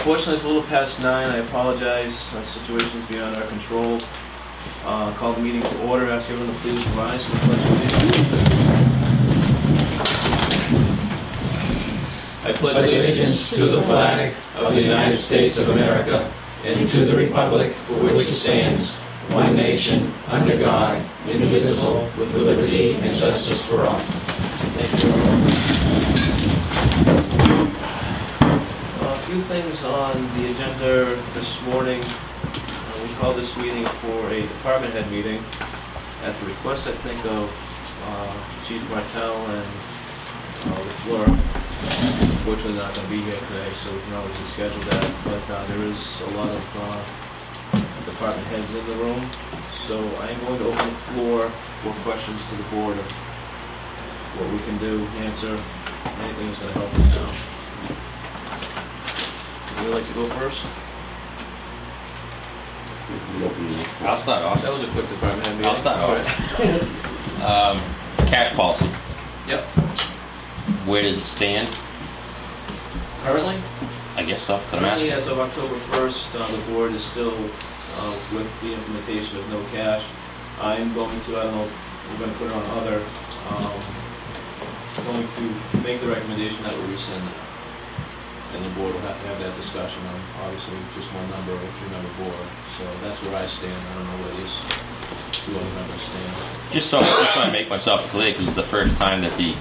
Unfortunately, it's a little past 9. I apologize. Our situation's beyond our control. Call the meeting to order. Ask everyone to please rise for the pledge of allegiance. I pledge allegiance to the flag of the United States of America and to the republic for which it stands, one nation, under God, indivisible, with liberty and justice for all. Thank you. A few things on the agenda this morning. We called this meeting for a department head meeting at the request, I think, of Chief Martell and LaFleur. Unfortunately, not going to be here today, so we can always reschedule that. But there is a lot of department heads in the room, so I am going to open the floor for questions to the board of what we can do, answer, anything that's going to help us now. Would you like to go first? I'll start off. That was a quick department head meeting. I'll start off. Cash policy. Yep. Where does it stand? Currently? I guess so. Currently, as of October 1st, the board is still with the implementation of no cash. I'm going to, I don't know if we're going to put it on other, going to make the recommendation that we rescind it. And the board will have to have that discussion on, obviously, just one number of a 3-member board. So that's where I stand. I don't know where these 2 other members stand. Just so I make myself clear, because it's the first time that the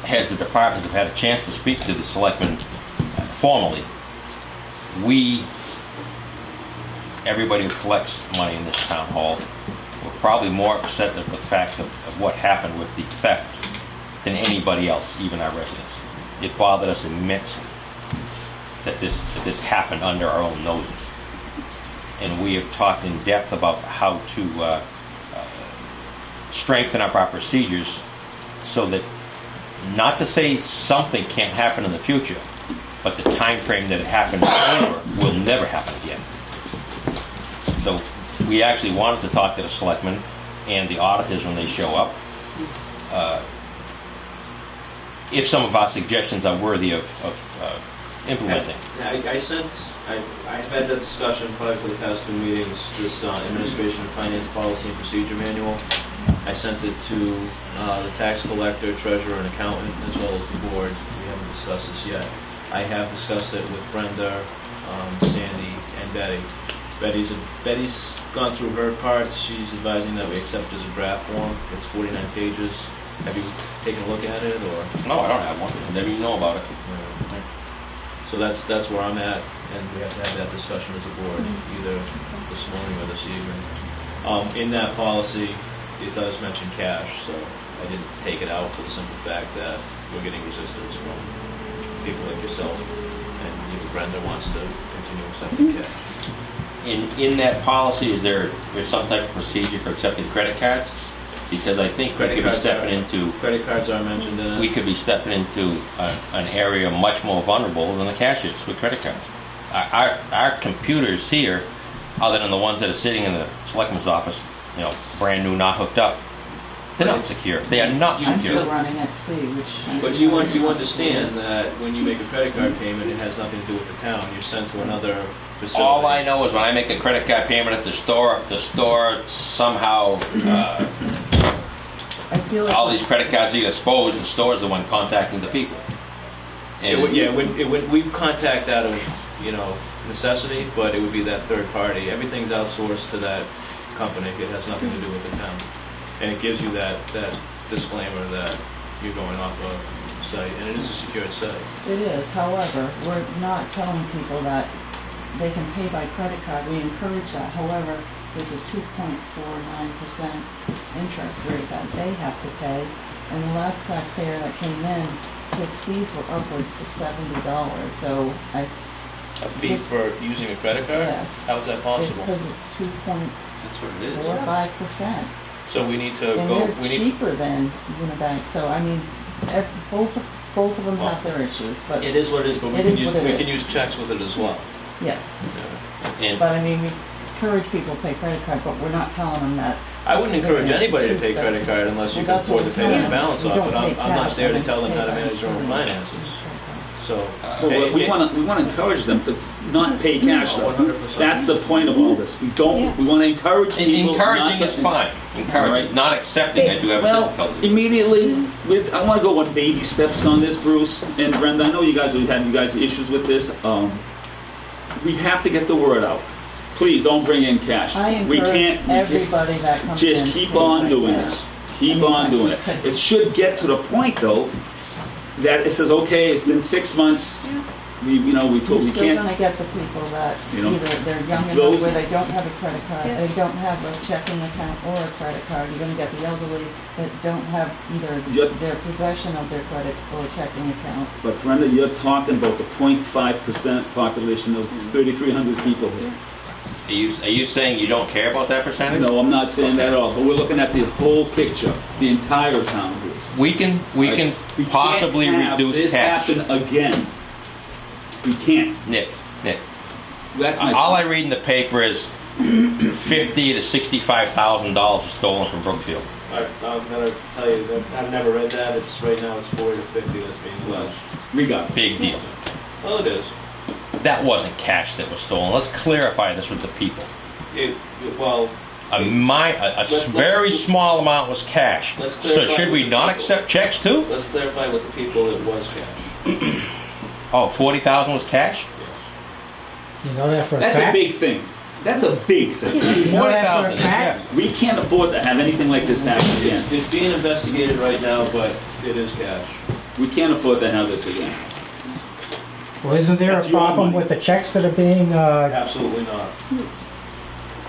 heads of departments have had a chance to speak to the selectmen formally. Everybody who collects money in this town hall, were probably more upset at the fact of what happened with the theft than anybody else, even our residents. It bothered us immensely that this happened under our own noses. And we have talked in depth about how to strengthen up our procedures so that, not to say something can't happen in the future, but the time frame that it happened over will never happen again. So we actually wanted to talk to the selectmen and the auditors when they show up. If some of our suggestions are worthy of implementing. I've had that discussion probably for the past 2 meetings, this Administration and Finance Policy and Procedure Manual. I sent it to the tax collector, treasurer, and accountant, as well as the board. We haven't discussed this yet. I have discussed it with Brenda, Sandy, and Betty. Betty's gone through her parts. She's advising that we accept it as a draft form. It's 49 pages. Have you taken a look at it, or? No, I don't have one. I never even know about it. So that's where I'm at, and we have to have that discussion as a board, either this morning or this evening. In that policy, it does mention cash, so I didn't take it out for the simple fact that we're getting resistance from people like yourself, and even Brenda wants to continue accepting cash. In that policy, is there some type of procedure for accepting credit cards? Because I think we could be stepping into... Credit cards are mentioned in it. We could be stepping into an area much more vulnerable than the cash is with credit cards. Our computers here, other than the ones that are sitting in the selectman's office, brand new, not hooked up, they're not secure. They are not secure. I'm still running XP, which... But you understand that when you make a credit card payment, it has nothing to do with the town. You're sent to another facility. All I know is when I make a credit card payment at the store, if the store somehow... I feel like all these credit cards are exposed, the store is the one contacting the people. We contact out of necessity, but it would be that third party. Everything's outsourced to that company. It has nothing to do with the town, and it gives you that disclaimer that you're going off a site, and it is a secured site. it is. However, we're not telling people that they can pay by credit card. We encourage that. However, there's a 2.49% interest rate that they have to pay. And the last taxpayer that came in, his fees were upwards to $70. So A fee for using a credit card? Yes. How is that possible? It's because it's 2.45%. So we need to and go. they're cheaper than Unibank. So I mean, both of them have their issues, but it is what it is. But we can use checks with it as well. Yes. Yeah. But I mean, we encourage people to pay credit card, but we're not telling them that. I wouldn't encourage anybody to pay credit card unless you can afford to pay that balance off. But I'm not there to tell them how to manage their own finances. So, Well, we want to encourage them to not pay cash though. 100%. That's the point of all this. We want to encourage people not Encouraging to. is fine. Encouraging, Right. not accepting, I do have Well, difficulty. immediately, I want to go on baby steps on this, Bruce and Brenda. I know you guys have issues with this. We have to get the word out. Please don't bring in cash. I We encourage can't. everybody that comes in. Just to keep pay on by doing cash. this. Keep on doing it. It should get to the point though that it says, okay, it's been 6 months. We You're we still can't. gonna get the people that You know, either they're young those- enough where they don't have a credit card, they don't have a checking account or a credit card. You're gonna get the elderly that don't have either Yep. their possession of their credit or checking account. But Brenda, you're talking about the 0.5% population of 3,300 people here. Are you saying you don't care about that percentage? No, I'm not saying that at all, but we're looking at the whole picture, the entire town. Bruce. We can We possibly can't have reduce this cash. happen again. We can't. Nick, That's my all I read in the paper is $50,000 to $65,000 stolen from Brookfield. I'm gonna tell you that I've never read that. It's right now it's 40 to 50 that's being Well, alleged. we got it. Big deal. Well, it is. That wasn't cash that was stolen. Let's clarify this with the people. Well, Very small amount was cash. Let's So clarify should we with not the people. accept checks too? let's clarify with the people it was cash. Oh, 40,000 was cash? You know that for a That's a fact? big thing. That's a big thing. You know that for 40,000 a is fact? yeah. We can't afford to have anything like this happen again. It's being investigated right now, but it is cash. We can't afford to have this again. Well, isn't there That's a your problem money. with the checks that are being, Absolutely not.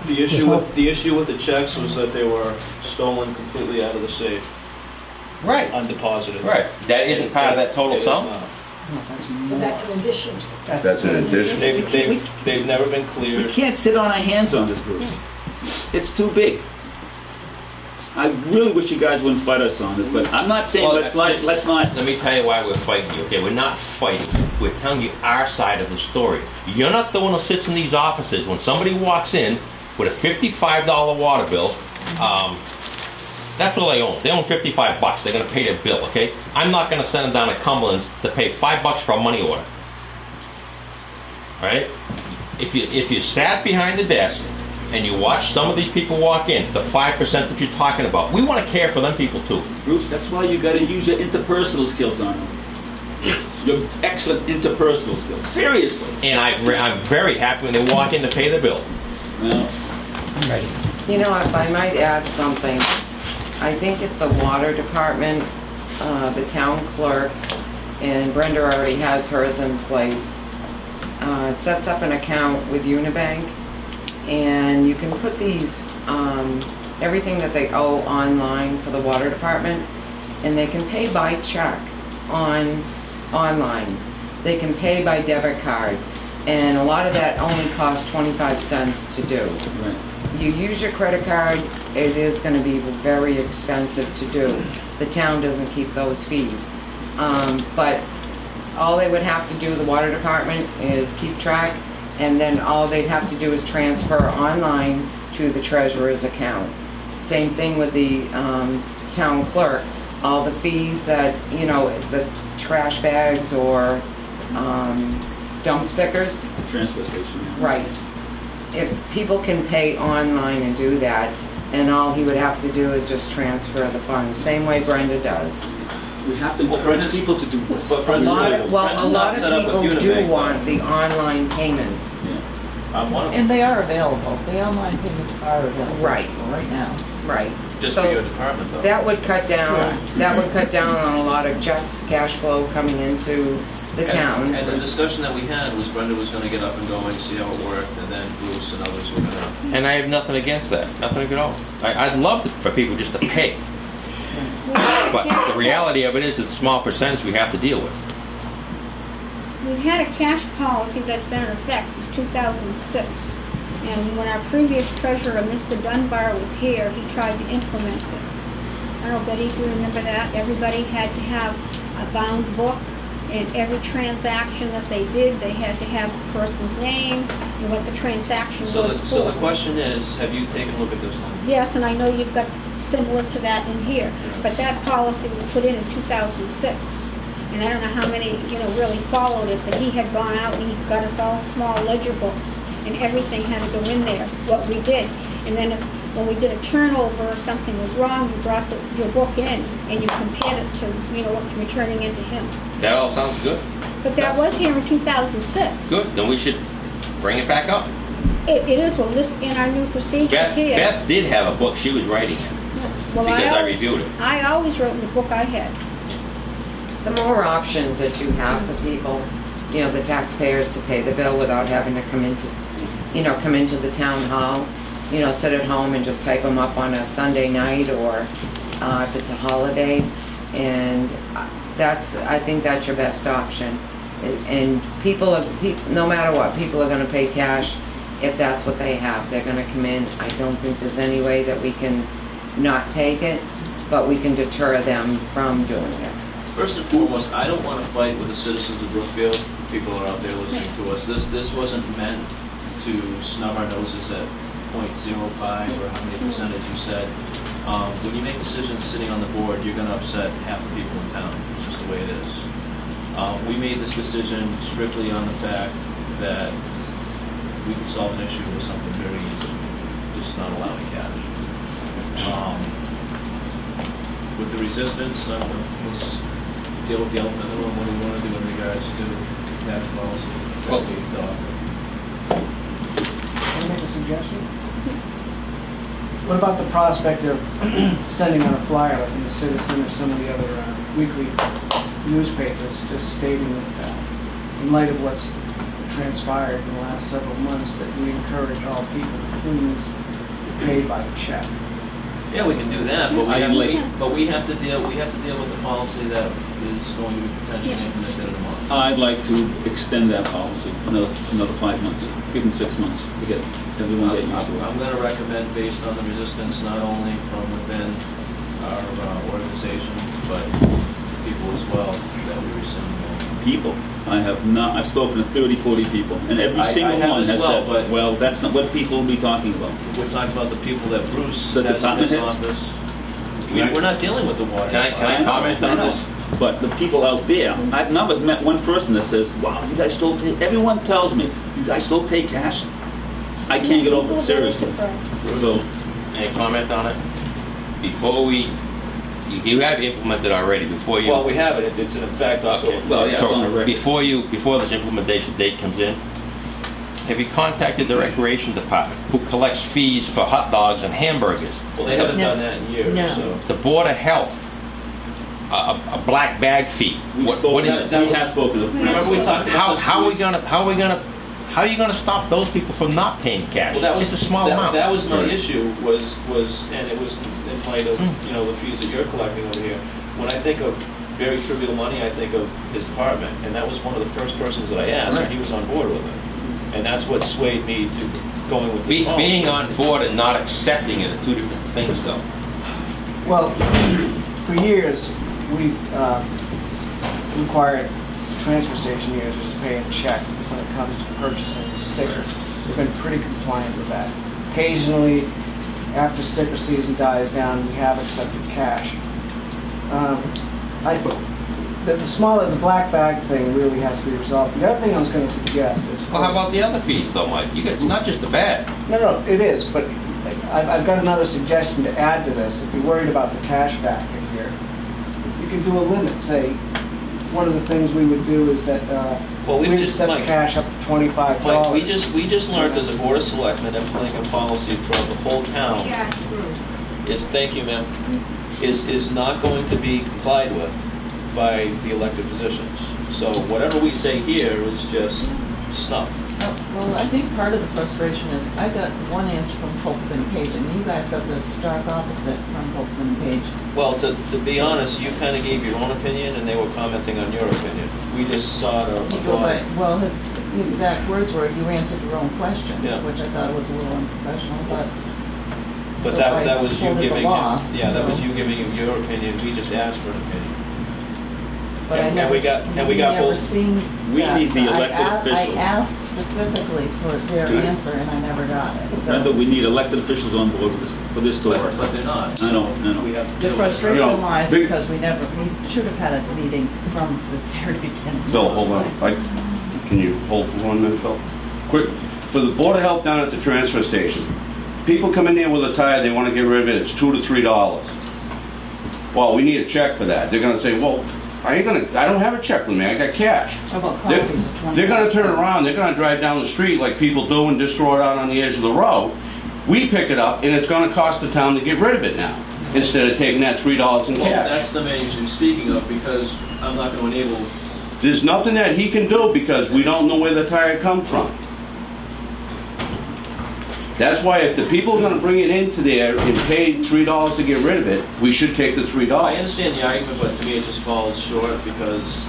The issue with the checks was that they were stolen completely out of the safe, Right. undeposited. Right. That isn't part of that total It is sum? not. So that's an addition. That's an addition. They've never been We cleared. can't sit on our hands on this, Bruce. It's too big. I really wish you guys wouldn't fight us on this, but I'm not saying Well, let's not. Let me tell you why we're fighting you, okay? We're not fighting. We're telling you our side of the story. You're not the one who sits in these offices. When somebody walks in with a $55 water bill, that's what they own. They own $55. They're going to pay their bill, okay? I'm not going to send them down to Cumberland's to pay $5 for a money order. All right? If you sat behind the desk and you watch some of these people walk in, the 5% that you're talking about, we want to care for them people too. Bruce, that's why you got to use your interpersonal skills on them. Your excellent interpersonal skills. Seriously. And I'm very happy when they walk in to pay their bill. Well, I'm ready. You know, if I might add something, I think if the water department, the town clerk, and Brenda already has hers in place, sets up an account with Unibank, and you can put these, everything that they owe online for the water department, and they can pay by check online. They can pay by debit card, and a lot of that only costs 25 cents to do. right. You use your credit card, it is going to be very expensive to do. The town doesn't keep those fees. But all they would have to do, the water department, is keep track, and then all they'd have to do is transfer online to the treasurer's account. Same thing with the town clerk. All the fees that, you know, the trash bags or dump stickers, The transfer station. Yeah. right. If people can pay online and do that, and all he would have to do is just transfer the funds, same way Brenda does. We have to Well, encourage Brenda's- people to do this. But A Brenda's lot, not- well, a Brenda's lot not set of up with people do Unibank, want though. the online payments. Yeah. I'm one of them. And they are available. The online payments are available. Right. Right now. Right. Just for your So department, though. that would cut down, Right. that would cut down on a lot of checks, cash flow coming into the town. And the discussion that we had was Brenda was gonna get up and going, see how it worked, and then Bruce and others were gonna. And I have nothing against that, nothing at all. I'd love for people just to pay. But the reality of it is it's a small percentage we have to deal with. We've had a cash policy that's been in effect since 2006. And when our previous treasurer, Mr. Dunbar, was here, he tried to implement it. I don't know, Betty, if you remember that. Everybody had to have a bound book. And every transaction that they did, they had to have the person's name and what the transaction So was the, for. so the question is, have you taken a look at this now? Yes, and I know you've got similar to that in here. But that policy was put in 2006. and I don't know how many, really followed it, but he had gone out and he got us all small ledger books, and everything had to go in there, what we did. And then when we did a turnover or something was wrong, you brought your book in and you compared it to, what you were turning into him. That all sounds good. But that was here in 2006. Good, then we should bring it back up. It is, well, this, in our new procedures here. Beth did have a book she was writing in, Well, because I reviewed it. I always wrote in the book I had. The more options that you have for people, the taxpayers to pay the bill without having to come into the town hall, sit at home and just type them up on a Sunday night, or if it's a holiday, and I think that's your best option. And no matter what, people are going to pay cash if that's what they have. They're going to come in. I don't think there's any way that we can not take it, but we can deter them from doing it. First and foremost, I don't want to fight with the citizens of Brookfield. People are out there listening to us. This wasn't meant to snub our noses at 0.05 or how many percentage you said. When you make decisions sitting on the board, you're going to upset half the people in town. It's just the way it is. We made this decision strictly on the fact that we could solve an issue with something very easy, just not allowing cash. With the resistance, I don't know, let's deal with the elephant in the room. What do we want to do in regards to cash policy? Well, Can I make a suggestion? What about the prospect of sending out a flyer like in the Citizen or some of the other weekly newspapers, just stating that in light of what's transpired in the last several months, that we encourage all people to please pay by check. Yeah, we can do that, but we have to deal with the policy that is going to be potentially implemented in a month. I'd like to extend that policy another 5 months, give them 6 months to get everyone get used to it. I'm going to recommend, based on the resistance not only from within our organization, but people as well, that we rescind. People. I've spoken to 30, 40 people, and every single one has said, well, that's not what people will be talking about. We're talking about the people that Bruce The has in department his heads? office. We're not dealing with the water. Can I comment on this? But the people out there, I've never met one person that says, wow, you guys still take, everyone tells me, you guys still take cash? I can't get over it, seriously. So, Any comment on it? Before you have implemented already, before you... Well, we have it. It's in effect. Okay. Well, yeah, it's on the record. Before this implementation date comes in, have you contacted the Recreation Department, who collects fees for hot dogs and hamburgers? Well, they haven't done that in years. No. So. The Board of Health, a black bag fee. What is it? we have spoken to them. Remember we talked about this How are you gonna stop those people from not paying cash? Well, that was it's a small amount. That was my issue. And it was in light of the fees that you're collecting over here. When I think of very trivial money, I think of his department, and that was one of the first persons that I asked, and he was on board with it. And that's what swayed me to going with this policy. Being on board and not accepting it are two different things, though. Well, for years, we've required transfer station users to pay a check when it comes to purchasing a sticker. We've been pretty compliant with that. Occasionally, after sticker season dies down, we have accepted cash. The black bag thing really has to be resolved. The other thing I was going to suggest is... Well, how about the other fees, though, Mike? It's not just the bag. No, it is, but I've got another suggestion to add to this. If you're worried about the cash factor here, you could do a limit. Say, one of the things we would do is that we accept cash up to $25. Mike, we just learned as a board of selectmen implementing a policy throughout the whole town. Thank you, ma'am. Is not going to be complied with by the elected positions. So whatever we say here is just snubbed. Well, I think part of the frustration is I got one answer from Copeland and Page, and you guys got the stark opposite from Copeland and Page. Well, to be honest, you kind of gave your own opinion, and they were commenting on your opinion. We just sought a reply. Well, his exact words were, "You answered your own question," Yeah. which I thought was a little unprofessional, but. But So that was you quoted the giving law, that was you giving him your opinion. We just asked for an opinion. but I And never, we got- and we got never both- seen We that. need the So elected officials. I asked specifically for their Good. answer and I never got it. So Brenda, we need elected officials on board with this, for this to work. But they're not. I know. We have to the deal with it. frustration You know, lies big- because we should have had a meeting from the very beginning. Phil, hold on. Can you hold for 1 minute, Phil? Quick, for the Board of Health down at the transfer station, people come in there with a tire, they want to get rid of it, it's $2 to $3. Well, we need a check for that. They're gonna say, well, I don't have a check with me, I got cash. How about They're, coffees at 20 they're gonna turn around, they're gonna drive down the street like people do and just throw it out on the edge of the road. We pick it up and it's gonna cost the town to get rid of it now, instead of taking that $3 in Well, cash. that's the man you should be speaking of, because I'm not going to enable. There's nothing that he can do because we don't know where the tire come from. That's why if the people are gonna bring it into there and pay $3 to get rid of it, we should take the I $3. understand the argument, but to me it just falls short because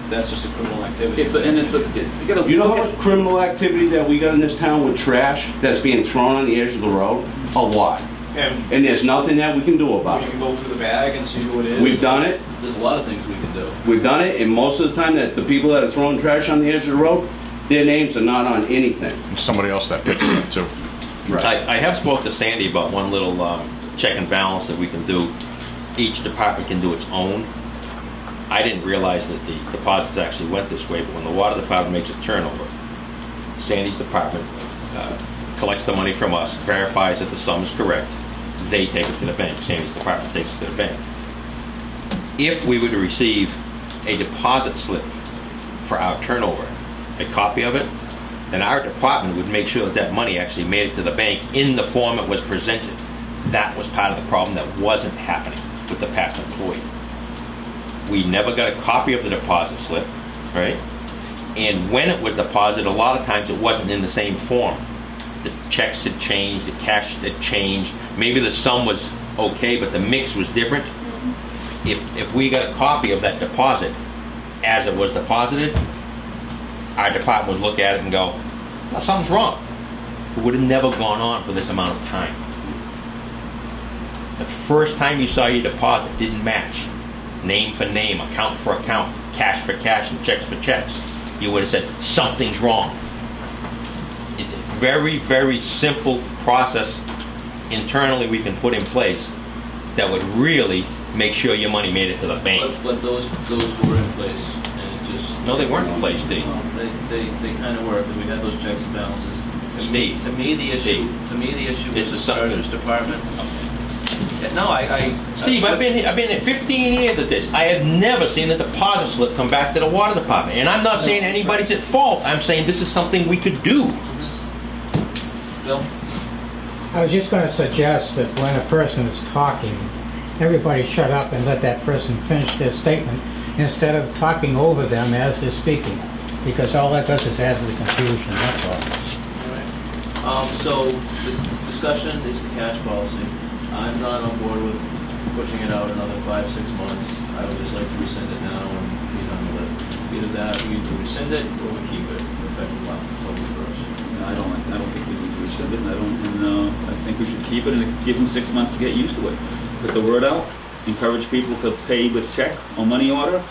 that's just a criminal activity. You gotta You know look how at- much criminal activity that we got in this town with trash that's being thrown on the edge of the road? A lot. And And there's nothing that we can do about you it. can go through the bag and see who it is. We've done it, There's a lot of things we can do. we've done it, and most of the time that the people that are throwing trash on the edge of the road, their names are not on anything. Somebody else that picked it up too. I have spoke to Sandy about one little check and balance that we can do. Each department can do its own. I didn't realize that the deposits actually went this way, but when the water department makes a turnover, Sandy's department collects the money from us, verifies that the sum is correct, they take it to the bank. Sandy's department takes it to the bank. If we were to receive a deposit slip for our turnover, a copy of it, then our department would make sure that that money actually made it to the bank in the form it was presented. That was part of the problem that wasn't happening with the past employee. We never got a copy of the deposit slip, right? And when it was deposited, a lot of times it wasn't in the same form. The checks had changed, the cash had changed. Maybe the sum was okay, but the mix was different. If we got a copy of that deposit as it was deposited, our department would look at it and go, "Well, something's wrong." It would have never gone on for this amount of time. The first time you saw your deposit didn't match. Name for name, account for account, cash for cash, and checks for checks. You would have said, something's wrong. It's a very, very simple process internally we can put in place that would really make sure your money made it to the bank. But those were in place, and it just. No, they weren't in place, Steve. No, they kind of were, because we had those checks and balances. Steve. To me, the issue This is the is something- treasurer's department. No, I. Steve, I've been here 15 years at this. I have never seen a deposit slip come back to the water department. And I'm not saying anybody's at fault. I'm saying this is something we could do. Bill? I was just going to suggest that when a person is talking, everybody shut up and let that person finish their statement instead of talking over them as they're speaking, because all that does is add to the confusion, that's all. So the discussion is the cash policy. I'm not on board with pushing it out another 5-6 months. I would just like to rescind it now and be done with it. Either that, we either rescind it or we keep it effective October 1st. I don't think we need to rescind it, and I think we should keep it and give them 6 months to get used to it. Put the word out, encourage people to pay with check or money order.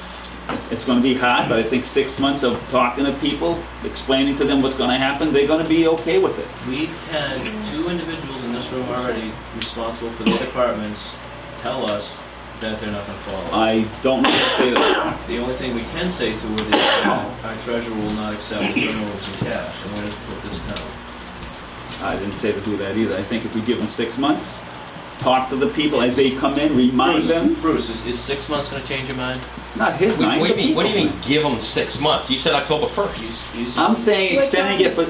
It's going to be hard, but I think 6 months of talking to people, explaining to them what's going to happen, they're going to be okay with it. We've had 2 individuals in this room already responsible for their departments tell us that they're not going to follow. I don't know what to say to that. The only thing we can say to it is that our treasurer will not accept the turnovers in cash, and where does it put this town? I didn't say to do that either. I think if we give them 6 months, talk to the people as they come in, remind them. Bruce, is 6 months going to change your mind? Not his mind. What do you mean? the What do you mean? people's Give them 6 months? You said October 1st. mind. I'm saying extending it for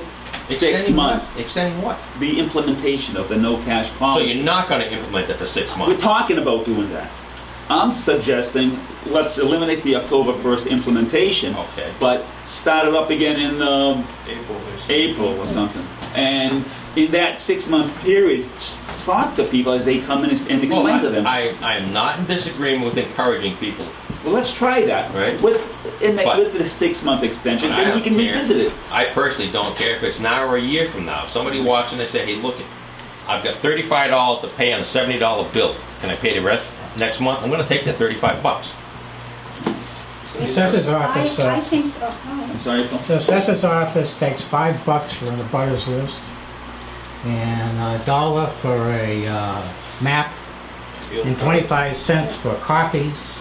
6 months. Extending what? The implementation of the no cash So policy. you're not going to implement it for 6 We're months. talking about doing that. I'm suggesting let's eliminate the October 1st implementation, Okay. but start it up again in April. April or something. And in that 6 month period, talk to people as they come in and explain to them. I am not in disagreement with encouraging people. Well, let's try that. Right. With But- the 6 month extension, I then we don't can care. revisit it. I personally don't care if it's now or a year from now. If somebody walks in and say, hey, look, I've got $35 to pay on a $70 bill. Can I pay the rest next month? I'm going to take the $35. The assessor's office, I think, I'm sorry, Phil? the assessor's office takes $5 for an abutters list and $1 for a map and 25 cents for copies,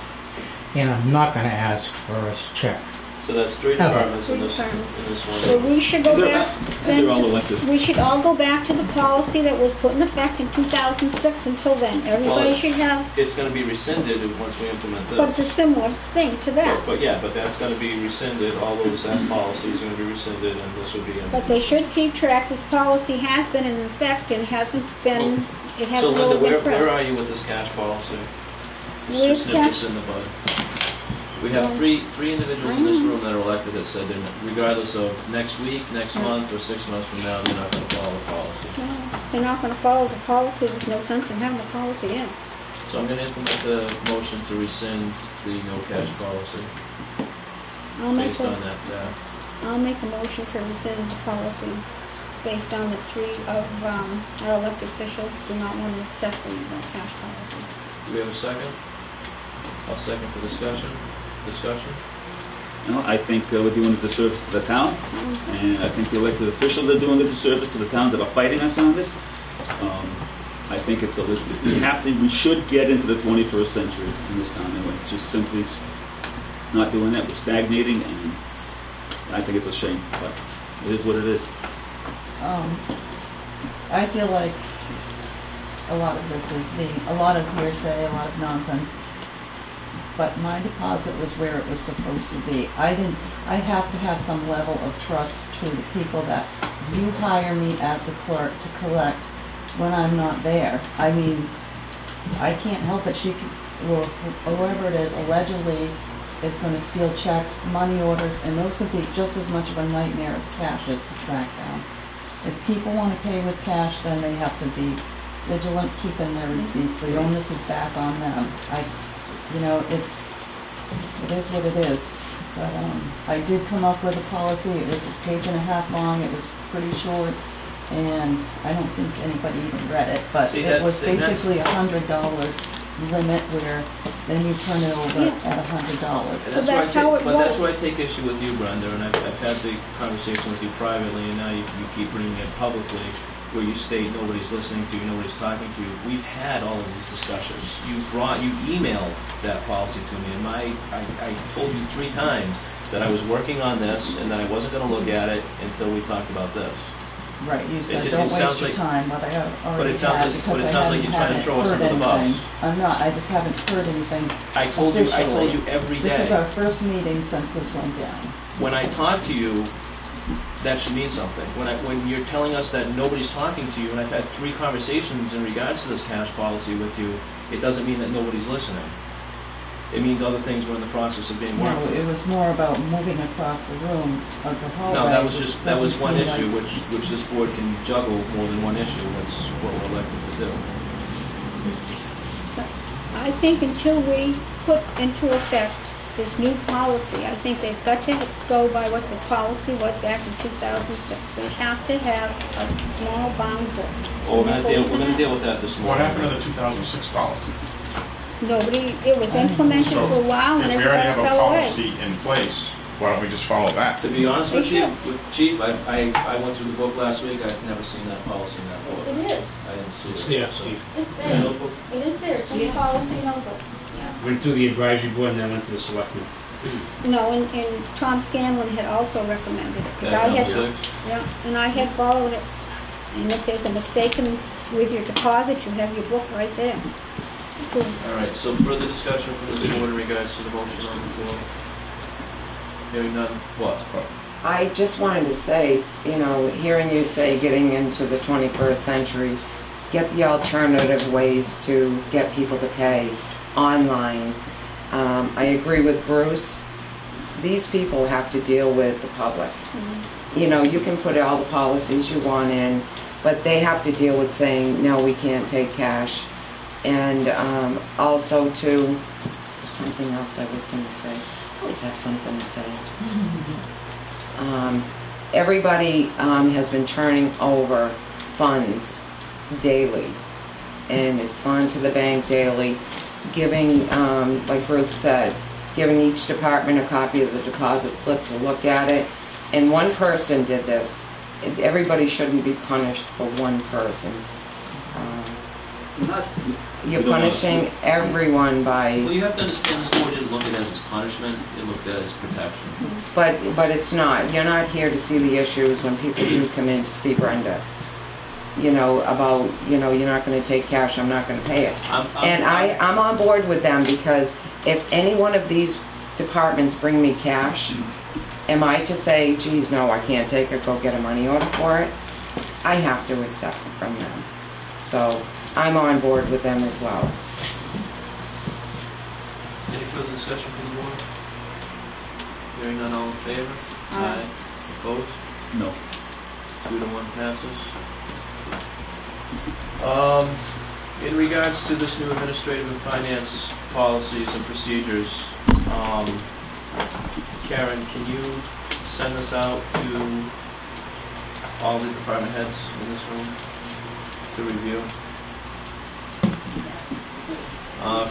and I'm not gonna ask for a check. So that's three Have a- departments in this so one. we should go back, They're all then, elected. we should all go back to the policy that was put in effect in 2006 until then. Everybody it's- should have, It's gonna be rescinded once we implement but it's this. a similar thing to that. But yeah, but that's gonna be rescinded, all those, that policies are gonna be rescinded, and this will be in. But they should keep track, this policy has been in effect and hasn't been, it So hasn't Linda, really been where pressed. are you with this cash policy? Where's Just nip cash? this in the bud. We have three individuals in this room that are elected that said they're, regardless of next week, next month, or 6 months from now, they're not gonna follow the policy. No, they're not gonna follow the policy, there's no sense in having the policy in. So I'm gonna implement the motion to rescind the no cash policy I'll make based on a, that fact. I'll make a motion to rescind the policy based on the three of, our elected officials do not want to accept the cash policy. Do we have a second? I'll second for discussion. Discussion? No, I think we're doing a disservice to the town, and I think the elected officials are doing a disservice to the towns that are fighting us on this. I think it's we should get into the 21st century in this town, and we're just simply not doing that. We're stagnating, and I think it's a shame, but it is what it is. I feel like a lot of this is a lot of hearsay, a lot of nonsense. But my deposit was where it was supposed to be. I have to have some level of trust to the people that you hire me as a clerk to collect when I'm not there. I mean, I can't help it. Or whoever it is allegedly is going to steal checks, money orders, and those could be just as much of a nightmare as cash is to track down. If people want to pay with cash, then they have to be vigilant, keeping their receipts. The onus is back on them. You know, it is what it is. But I did come up with a policy. It was a page and a half long. It was pretty short, and I don't think anybody even read it. But See, it was that's- basically $100 limit, where then you turn it over Yeah. at $100. So that's how it But that's was. why I take issue with you, Brenda, and I've had the conversation with you privately, and now you keep bringing it publicly, where you state nobody's listening to you, nobody's talking to you. We've had all of these discussions. You emailed that policy to me, and I told you 3 times that I was working on this and that I wasn't gonna look at it until we talked about this. Right, you said, just- don't it sounds waste your like- time, but I But already it sounds have, like- because but it I sounds like you're trying to haven't throw us heard under the bus. anything. I'm not, I just haven't heard anything. I told you Officially. every This is day. our first meeting since this went down. When I talk to you, that should mean something. When you're telling us that nobody's talking to you, and I've had 3 conversations in regards to this cash policy with you, it doesn't mean that nobody's listening. It means other things were in the process of being worked No, on. it was more about moving across the room of the hallway. No, that was which just, that was doesn't one seem issue, like- which this board can juggle more than one issue, that's what we're elected to do. I think until we put into effect this new policy, I think they've got to go by what the policy was back in 2006. They have to have a small bound book. Well, we're gonna deal with that this What morning. happened to the 2006 policy? Nobody, it was implemented So, for a while and if then we it already all have a fell away. policy in place, why don't we just follow that? To be honest with They you, should. Chief, I went through the book last week, I've never seen that policy in that book. It is. I didn't see it. It's there, Chief. It's In the there. notebook? It is there. It's in the Yes. policy notebook. Went through the advisory board and then went to the selectmen. No, and Tom Scanlon had also recommended it, because I That had, number 6? yeah, and I had followed it. And if there's a mistake with your deposit, you have your book right there. Good. All right, so further discussion from this board in regards to the motion on the floor? Hearing none, what? I just wanted to say, you know, hearing you say getting into the 21st century, get the alternative ways to get people to pay online. I agree with Bruce. These people have to deal with the public. You know, you can put all the policies you want in, but they have to deal with saying, no, we can't take cash. And also too, there's something else I was going to say. I always have something to say. Everybody has been turning over funds daily, and it's gone to the bank daily, giving, like Ruth said, given each department a copy of the deposit slip to look at it. And one person did this. Everybody shouldn't be punished for one person's. Not- You're you don't wanna- punishing everyone by, Well, you have to understand, this board didn't look at it as punishment, it looked at it as protection. but it's not. You're not here to see the issues when people do come in to see Brenda. You know, about, you know, you're not gonna take cash, I'm not gonna pay it. And I'm on board with them, because if any one of these departments bring me cash, am I to say, geez, no, I can't take it, go get a money order for it? I have to accept it from them. So I'm on board with them as well. Any further discussion from the board? Hearing none, all in favor? Aye. Opposed? No. 2-1 passes. In regards to this new administrative and finance policies and procedures, Karen, can you send this out to all the department heads in this room to review?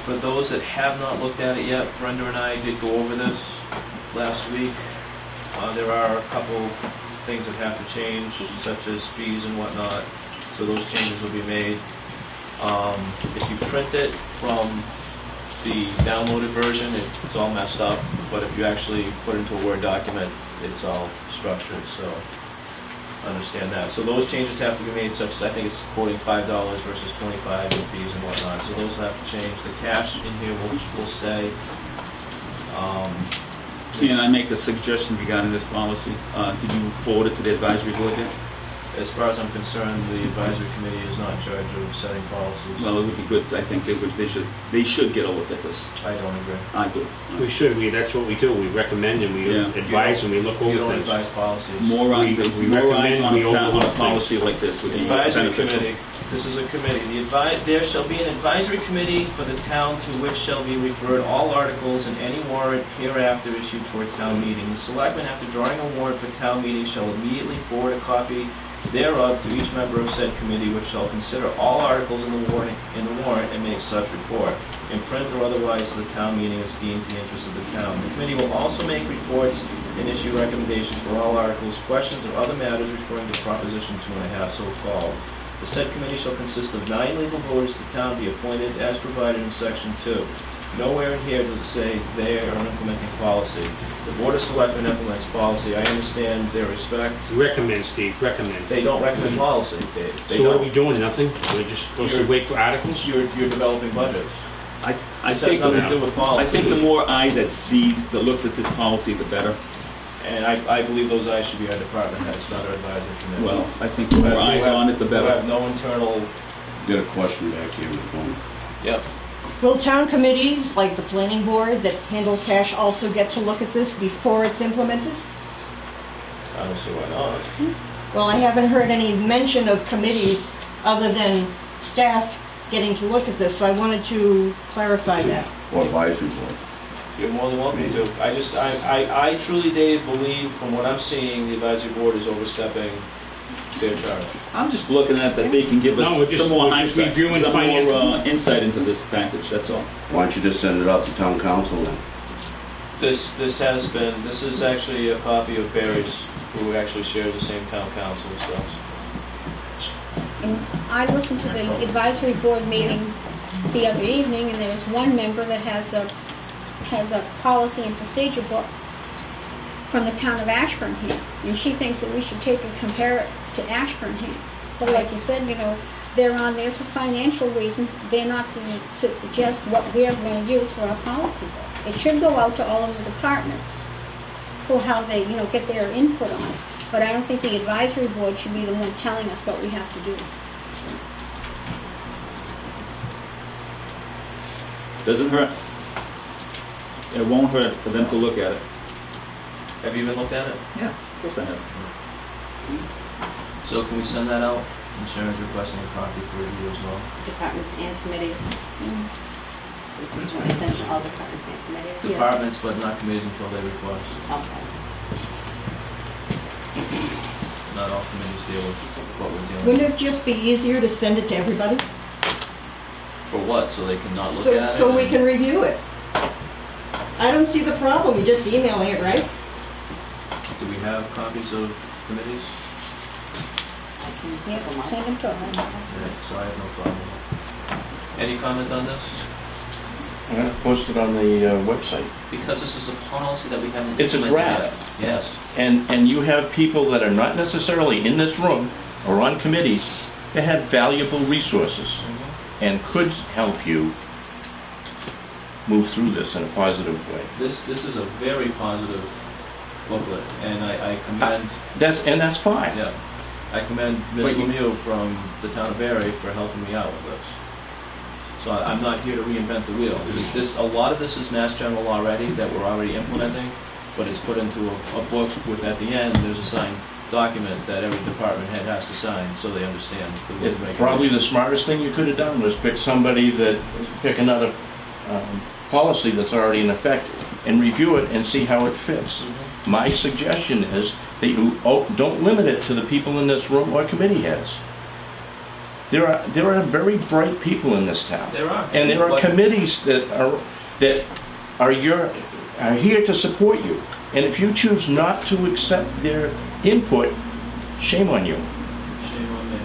For those that have not looked at it yet, Brenda and I did go over this last week. There are a couple things that have to change, such as fees and whatnot, so those changes will be made. If you print it from the downloaded version, it's all messed up, but if you actually put it into a Word document, it's all structured, so understand that. So those changes have to be made, such as, I think it's quoting $5 versus $25 in fees and whatnot, so those have to change. The cash in here will stay. Can I make a suggestion regarding this policy? Did you forward it to the advisory board yet? As far as I'm concerned, the advisory committee is not in charge of setting policies. Well, it would be good, I think they should get a look at this. I don't agree. I do. We should, that's what we do, we recommend and we Yeah. advise and we look You over don't things. advise policies. More eyes We recommend, we on a overlook policy like this would be Advisory beneficial. committee, this is a committee. There shall be an advisory committee for the town to which shall be referred all articles and any warrant hereafter issued for a town meeting. The selectmen, after drawing a warrant for town meeting, shall immediately forward a copy thereof to each member of said committee, which shall consider all articles in the warrant and make such report, in print or otherwise, to the town meeting as deemed the interest of the town. The committee will also make reports and issue recommendations for all articles, questions, or other matters referring to Proposition 2.5, so called. The said committee shall consist of 9 legal voters, the town be appointed as provided in Section 2. Nowhere in here does it say they are implementing policy. The Board of Selectmen implements policy. I understand their respect. Recommend, Steve, recommend. They don't recommend policy, Dave. They So what are don't. we doing, nothing? We're just supposed to wait for articles? You're developing budgets. I This has think nothing to do with policy. I think the more eyes that look at this policy, the better. And I believe those eyes should be our department heads, not our advisory committee. Well, I think the more eyes on it, the We have better. no internal, Got a question back here in the phone. yep. Will town committees, like the planning board that handle cash, also get to look at this before it's implemented? I don't see why not. Well, I haven't heard any mention of committees other than staff getting to look at this, so I wanted to clarify that. Or advisory board. You're more than welcome to. I truly, Dave, believe from what I'm seeing, the advisory board is overstepping their charge. I'm just looking at that they can give No, we're us just- some more we're just hindsight, reviewing some more finance. insight into this package, that's all. Why don't you just send it out to town council then? This is actually a copy of Barry's, who actually shares the same town council, so. And I listened to the advisory board meeting the other evening, and there was one member that has a policy and procedure book from the town of Ashburn here, and she thinks that we should take and compare it to Ashburn here. But like you said, you know, they're on there for financial reasons. They're not to suggest what we're going to use for our policy book. It should go out to all of the departments for how they, you know, get their input on it. But I don't think the advisory board should be the one telling us what we have to do. Doesn't hurt. It won't hurt for them to look at it. Have you even looked at it? Yeah, of course I have. So can we send that out? And Sharon's requesting a copy for review as well. Departments and committees. Do you want to send to all departments and committees? Departments, but not committees until they request. Okay. Not all committees deal with what we're dealing Wouldn't with. it just be easier to send it to everybody? For what? So they can not look at it? So we can review it. I don't see the problem, you're just emailing it, right? Do we have copies of committees? Yeah, send them to them. Yeah, so I have no problem. Any comment on this? I'm gonna post it on the website. Because this is a policy that we haven't It's a implemented draft. yet. Yes. And you have people that are not necessarily in this room or on committees that have valuable resources and could help you move through this in a positive way. This is a very positive booklet, and I commend, That's fine. yeah, I commend Ms. But you- Lemieux from the town of Barry for helping me out with this. So I'm not here to reinvent the wheel. A lot of this is Mass General already, that we're already implementing, but it's put into a book with, at the end, there's a signed document that every department head has to sign, so they understand the rules It's and probably the regulations. smartest thing you could have done was pick another policy that's already in effect and review it and see how it fits. My suggestion is that you don't limit it to the people in this room or committee heads. There are very bright people in this town. There are. And there are But- committees that are here to support you. And if you choose not to accept their input, shame on you. Shame on me.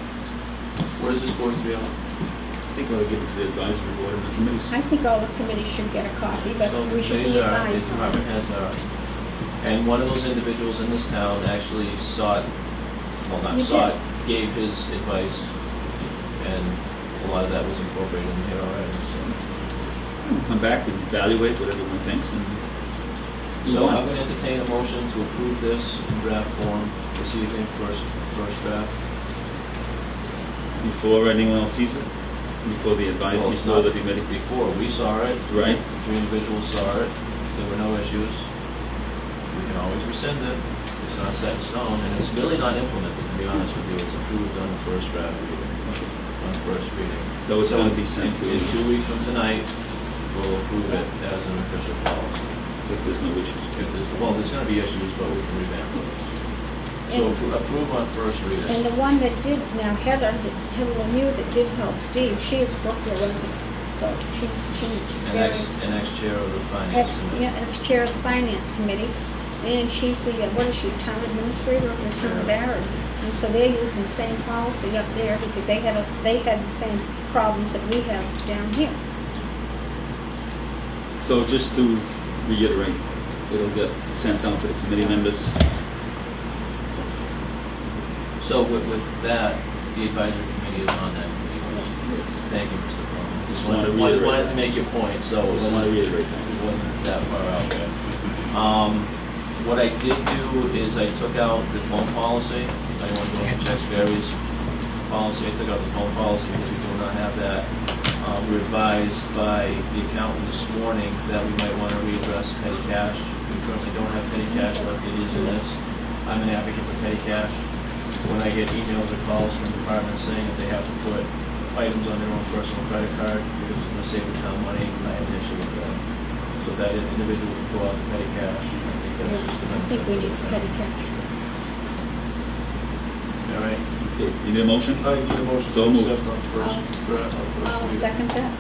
Where does this board feel? I think we'll give it to the advisory board and the committees. I think all the committees should get a copy, but So we should these be are, the advised on department it. heads are. And one of those individuals in this town actually sought, well, not You sought, gave his advice, and a lot of that was incorporated in here already, We'll come back and evaluate what everyone thinks and so. move So I'm on. gonna entertain a motion to approve this in draft form this evening, first draft. Before anyone else sees it, before the advisory, Well, it's before the not committee. Before, we saw it. Right. 3 individuals saw it, there were no issues. We can always rescind it, it's not set in stone, and it's really not implemented, to be honest with you. It's approved on the first draft reading, on first reading. So it's gonna be sent to, In 2 weeks from tonight, we'll approve it as an official policy. if there's no issues. Well, there's gonna be issues, but we can revamp those. So approve on first And reading. the one that did, now Heather Lemieux that did help Steve, she is Brookfield resident, so she's An very. ex-chair of the finance committee. Ex-chair of the finance committee, and she's the, what is she, town administrator of the town of Barry. And so they're using the same policy up there because they had the same problems that we have down here. So just to reiterate, it'll get sent out to the committee members. So with that, the advisory committee is on that committee. Yes. Thank you, Mr. Froman. Just wanted to reiterate Wanted that. to make your point, so it Just wasn't, wanted to reiterate that. it wasn't that far out there. What I did do is I took out the phone policy. I want to go and check Barry's policy. I took out the phone policy because we do not have that. We were advised by the accountant this morning that we might want to readdress petty cash. We currently don't have petty cash left. It is in this. I'm an advocate for petty cash. When I get emails or calls from departments saying that they have to put items on their own personal credit card because it's going to save the town money, I have an issue with that. So that individual can go out to petty cash. I think that's just I think we need petty cash. All right. Okay, you need a motion? I need a motion So to moved. accept on first I'll reading. second that.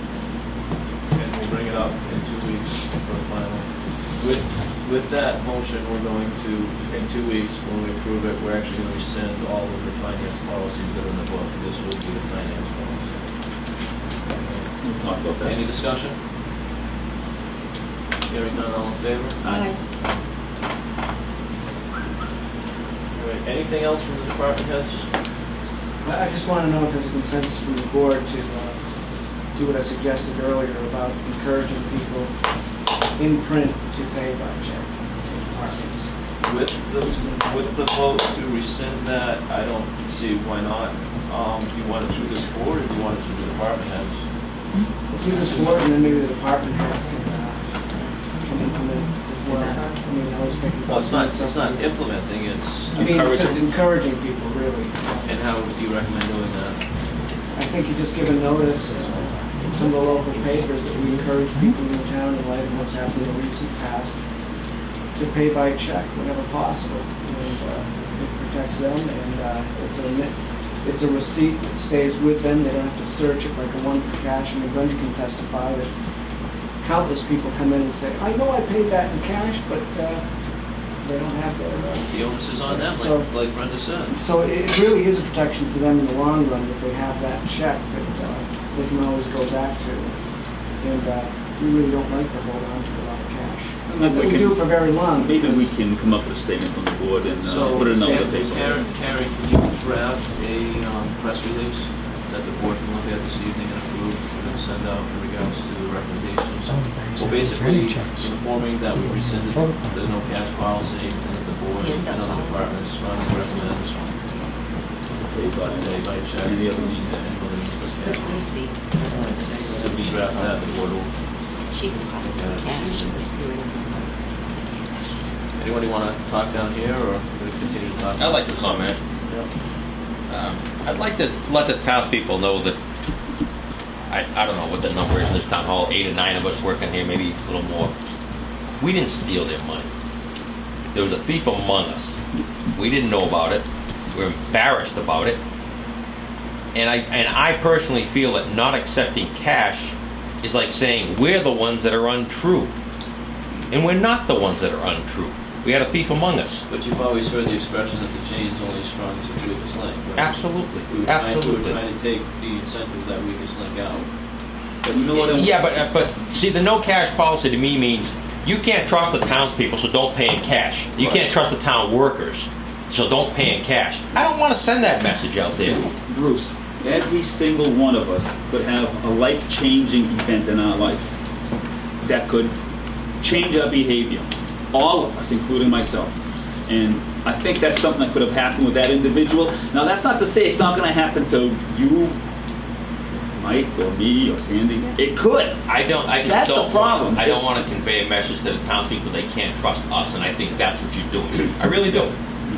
And we'll bring it up in 2 weeks for a final. With that motion, we're going to, in 2 weeks, when we approve it, we're actually going to rescind all of the finance policies that are in the book. This will be the finance policy. We'll talk about that. Any discussion? Hearing none, all in favor? Aye. All right, anything else from the department heads? I just want to know if there's a consensus from the board to do what I suggested earlier about encouraging people in print to pay by check to departments. With the vote to rescind that, I don't see why not. Do you want it through this board, or do you want it through the department heads? Do this board, and then maybe the department heads can implement as well. I mean, I was thinking Well, about. it's not implementing, it's I mean, it's just encouraging. encouraging people, really. And how would you recommend doing that? I think you just give a notice in some of the local papers that we encourage people in the town, in light of what's happened in the recent past, to pay by check whenever possible. And it protects them, and it's a receipt that stays with them. They don't have to search it like a one for cash. I mean, Brenda can testify that countless people come in and say, I know I paid that in cash, but they don't have their... The onus is on them, So- like Brenda said. So it really is a protection for them in the long run if they have that check that they can always go back to. And we really don't like to hold on to a lot of cash. Not that we do it for very long. Maybe we because- can come up with a statement from the board and So, put it in other Karen, paper. Karen, can you draft a press release that the board can look at this evening and approve and then send out in regards to the recommendations? Some of the banks Well, have basically returning checks. informing that we rescinded Photocopy. the no cash policy and that the board and other departments strongly recommend Paid by pay by check. any other means. Any other means of cash. I see. If we draft that, the board will. She collects the cash and the ceiling. Anybody want to talk down here or we continue to talk? I'd like to comment. I'd like to let the townspeople know that, I don't know what the number is in this town hall, 8 or 9 of us working here, maybe a little more. We didn't steal their money. There was a thief among us. We didn't know about it. We're embarrassed about it. And I personally feel that not accepting cash is like saying we're the ones that are untrue. And we're not the ones that are untrue. We had a thief among us. But you've always heard the expression that the chain's only as strong as its weakest link, right? Absolutely. We were Absolutely. trying to take the incentive of that weakest link out. But you know what? Yeah, but see, the no cash policy to me means you can't trust the townspeople, so don't pay in cash. You can't trust the town workers, so don't pay in cash. I don't want to send that message out there. Bruce, every single one of us could have a life-changing event in our life that could change our behavior. All of us, including myself. And I think that's something that could have happened with that individual. Now, that's not to say it's not going to happen to you, Mike, or me, or Sandy. It could. That's the problem. I don't want to convey a message to the townspeople they can't trust us, and I think that's what you're doing. I really do.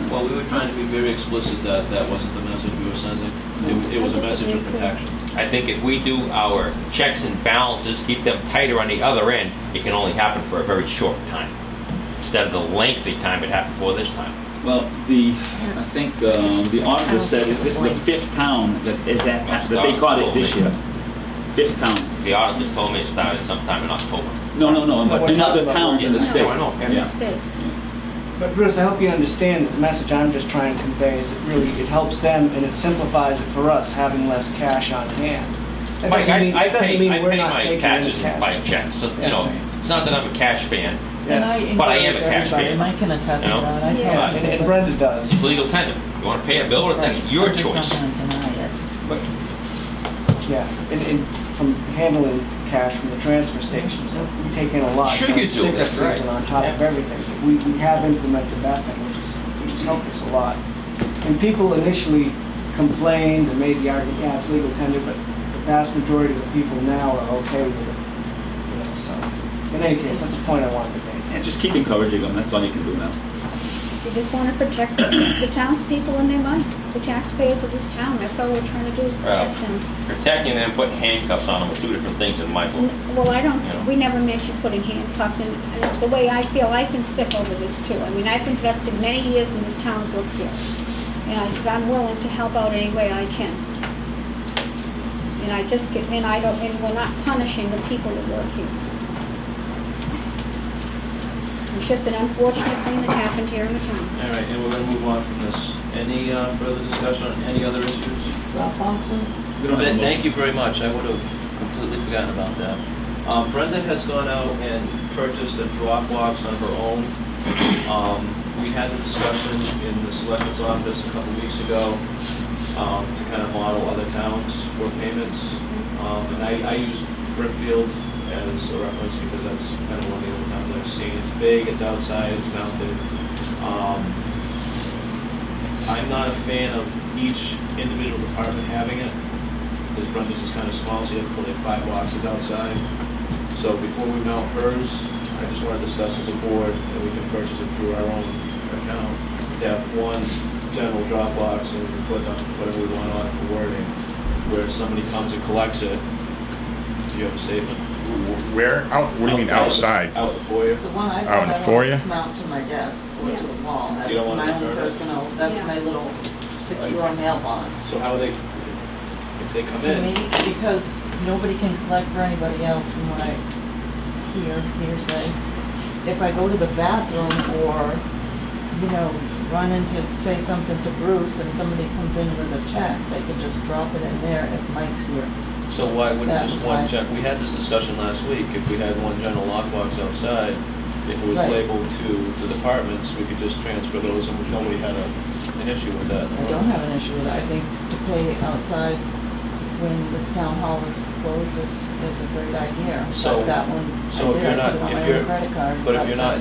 Well, we were trying to be very explicit that that wasn't the message we were sending. It was a message of protection. I think if we do our checks and balances, keep them tighter on the other end, it can only happen for a very short time, instead of the lengthy time it happened for this time. Well, I think the auditor said this is the 5th town that that they caught it this year. 5th town. The auditors told me it started sometime in October. No, but we're in other talking about towns in the Yeah, state. I know. In the Yeah. state. But Bruce, I hope you understand that the message I'm just trying to convey is it helps them and it simplifies it for us having less cash on hand. That Mike, doesn't mean- I doesn't pay mean we're not my taking taxes any and cash. buy checks. So, Yeah. it's not that I'm a cash fan. And Yeah. I But I am a encourage cash everybody, fan. Mike can attest to You know? that. I Yeah. tell And people Brenda does. It's legal tender. You want to pay a bill, that's Right. your I'm just choice. not gonna deny it. Yeah, and from handling cash from the transfer stations, we take in a lot. Sure you do, Sticker that's right. season on top of everything. We have implemented that thing, which has helped us a lot. And people initially complained and made the argument, yeah, it's legal tender, but the vast majority of the people now are okay with it. You know, so, in any case, that's a point I wanted to make. And just keep encouraging them. That's all you can do now. We just want to protect the townspeople and their money, the taxpayers of this town. That's all we're trying to do is protect them. Protecting them, putting handcuffs on them are two different things in my book. Well, I don't, Yeah. we never mentioned putting handcuffs in. And the way I feel, I've been sick over this too. I mean, I've invested many years in this town of Brookfield. And I said, I'm willing to help out any way I can. And I just get, and I don't, and we're not punishing the people that work here. It's just an unfortunate thing that happened here in the town. All right, and we're going to move on from this. Any further discussion on any other issues? Drop boxes? We don't have a Thank motion. you very much. I would have completely forgotten about that. Brenda has gone out and purchased a drop box on her own. We had the discussion in the selectmen's office a couple weeks ago to kind of model other towns for payments. And I use Brookfield as a reference because that's kind of one of the other towns I've seen. It's big, it's outside, it's mounted. I'm not a fan of each individual department having it, because Brenda's is kind of small, so you have to put like 5 boxes outside. So before we mount hers, I just want to discuss as a board that we can purchase it through our own account. To have one general drop box and we can put on whatever we want on it for wording, where if somebody comes and collects it. Do you have a statement? Where? Out? What do you mean outside? Out the foyer? The one I Out in the bought, I foyer? won't mount to my desk or to the wall. That's You don't want my to own return it? personal, that's Yeah. my little secure mailbox. So how are they, if they come To in? me, because nobody can collect for anybody else from what I hearsay. If I go to the bathroom or, run into, say something to Bruce and somebody comes in with a check, they can just drop it in there if Mike's here. So why wouldn't That just was one fine. we had this discussion last week, if we had one general lockbox outside, if it was Right. labeled to the departments, we could just transfer those and nobody had an issue with that. I don't have an issue with it. I think to pay outside when the town hall is closed is a great idea. So- But that one, so if you're not- I put it on if my you're- own credit card. But if you're not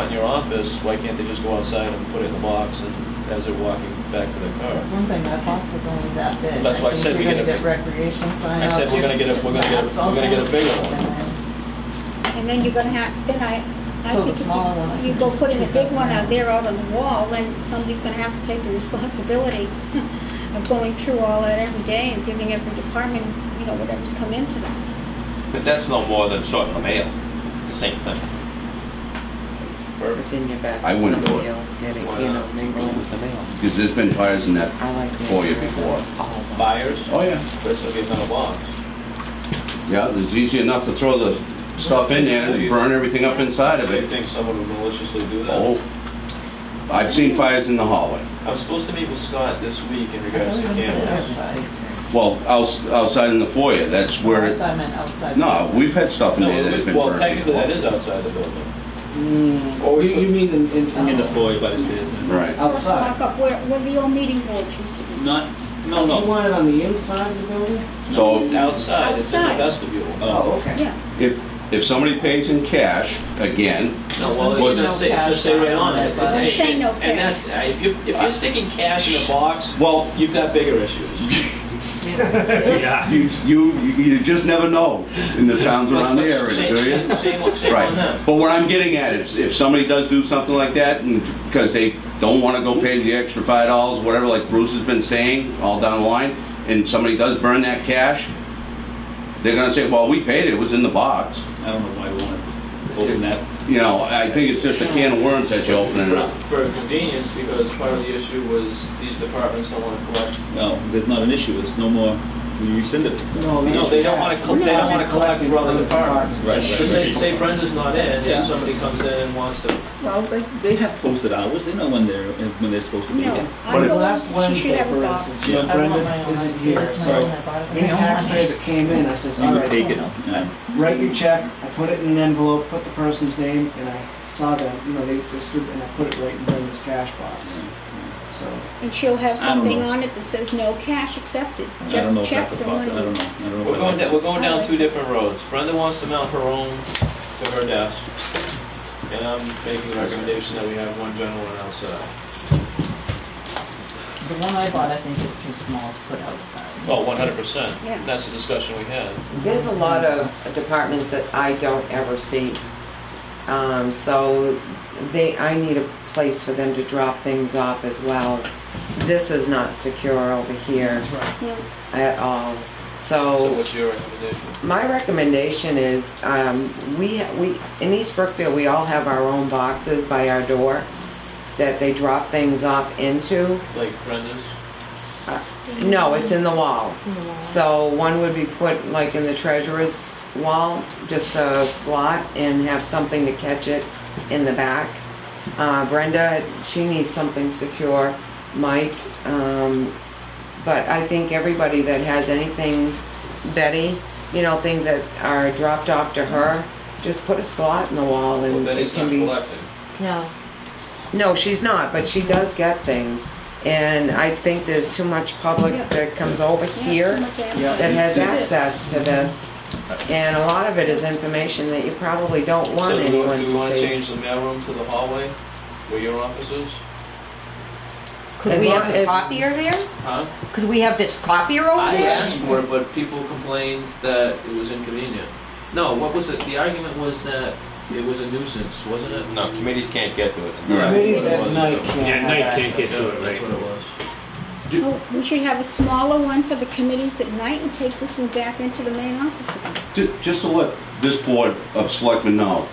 in your office, why can't they just go outside and put it in the box and as they're walking back to their car? For one thing, that box is only that big. That's why I said we think get you're a- gonna get recreation sign I said we're gonna get a bigger one. And then you're gonna have, I So think the if smaller one, I you can go just putting a keep big as one well. out there out on the wall, then somebody's gonna have to take the responsibility of going through all that every day and giving every department, whatever's come into them. But that's no more than sorting the mail. It's the same thing. But then you're back I to wouldn't do somebody it. else getting, Why you know, not? maybe. With the mail. Because there's been fires in that I like the for you idea of before. all the- Buyers? Oh, yeah. But it's gonna be another box. Yeah, it's easy enough to throw the stuff in there and burn everything up inside of Do you it. think someone would maliciously do that? Oh, I've seen fires in the hallway. I'm supposed to meet with Scott this week in regards to I don't even put it cameras. outside. Well, outside in the foyer, that's I where, thought I meant outside. no, we've had stuff in there that's been Well, burned technically that before. is outside the building. Oh, you mean In the foyer by the stairs. Right. outside? Walk up where the old meeting board used to be. Not, You no. want it on the inside of the building? So It's outside, it's in the Outside. vestibule. Oh, okay. Yeah. if somebody pays in cash, again, No, well, Well, it's gonna say right on it. But- It's saying no And cash. that's, if you're sticking cash in a box, well, you've got bigger issues. Yeah. you just never know in the towns around the area, do you? Shame on them. Right. But what I'm getting at is, if somebody does do something like that, and because they don't want to go pay the extra $5, whatever, like Bruce has been saying, all down the line, and somebody does burn that cash, they're gonna say, well, we paid it, it was in the box. I don't know why we want to open that. You know, I think it's just a can of worms that you're opening it up. For convenience, because part of the issue was these departments don't wanna collect. No, there's not an issue, it's no more, we rescinded it. No, No, they don't wanna, they don't wanna collect for other departments. Right, So right. say Brenda's not in, Yeah. and somebody comes in and wants to, Well, they have posted hours, they know when they're supposed to be No, here. I'm But the last one, she should Wednesday, have a for box. instance, Yeah. I want Brenda my own. isn't I here, gave this so money, I bought it. any taxpayer that came in, I says, You all would right, take it. Yeah. write your check, I put it in an envelope, put the person's name, and I saw them, they stood, and I put it right in Brenda's cash box. So, And she'll have I don't something know. on it that says no cash accepted, I don't know just if that's checks a or money. possibility, I don't know. I don't know we're if I like we're going down two different roads. Brenda wants to mount her own to her desk, and I'm making the recommendation that we have one general and outside. The one I bought, I think, is too small to put outside. Oh, 100%. Yeah. That's the discussion we had. There's a lot of departments that I don't ever see. So I need a place for them to drop things off as well. This is not secure over here that's right. Yeah. at all. So what's your recommendation? My recommendation is, we in East Brookfield, we all have our own boxes by our door that they drop things off into. Like Brenda's? No, it's in the wall. So one would be put like in the treasurer's wall, just a slot, and have something to catch it in the back. Brenda, she needs something secure. Mike, but I think everybody that has anything, Betty, things that are dropped off to her, just put a slot in the wall Well, and Betty's it can not be. collecting. No. No, she's not, but she does get things. And I think there's too much public Yeah. that comes over Yeah, here too much Yeah. that has Yeah. access to this. And a lot of it is information that you probably don't want So anyone do we to want to see. change the mailroom to the hallway where your office is? Could As we long have the as- copier there? Huh? Could we have this copier over I there? asked for it, but people complained that it was inconvenient. No, what was it? The argument was that it was a nuisance, wasn't it? No, committees can't get to it. Yeah. Committees That's what it at was. night Yeah, can't at have night can't access get to to it. it, That's right? what it was. Oh, we should have a smaller one for the committees at night and take this one back into the main office again. Just to let this board of selectmen know,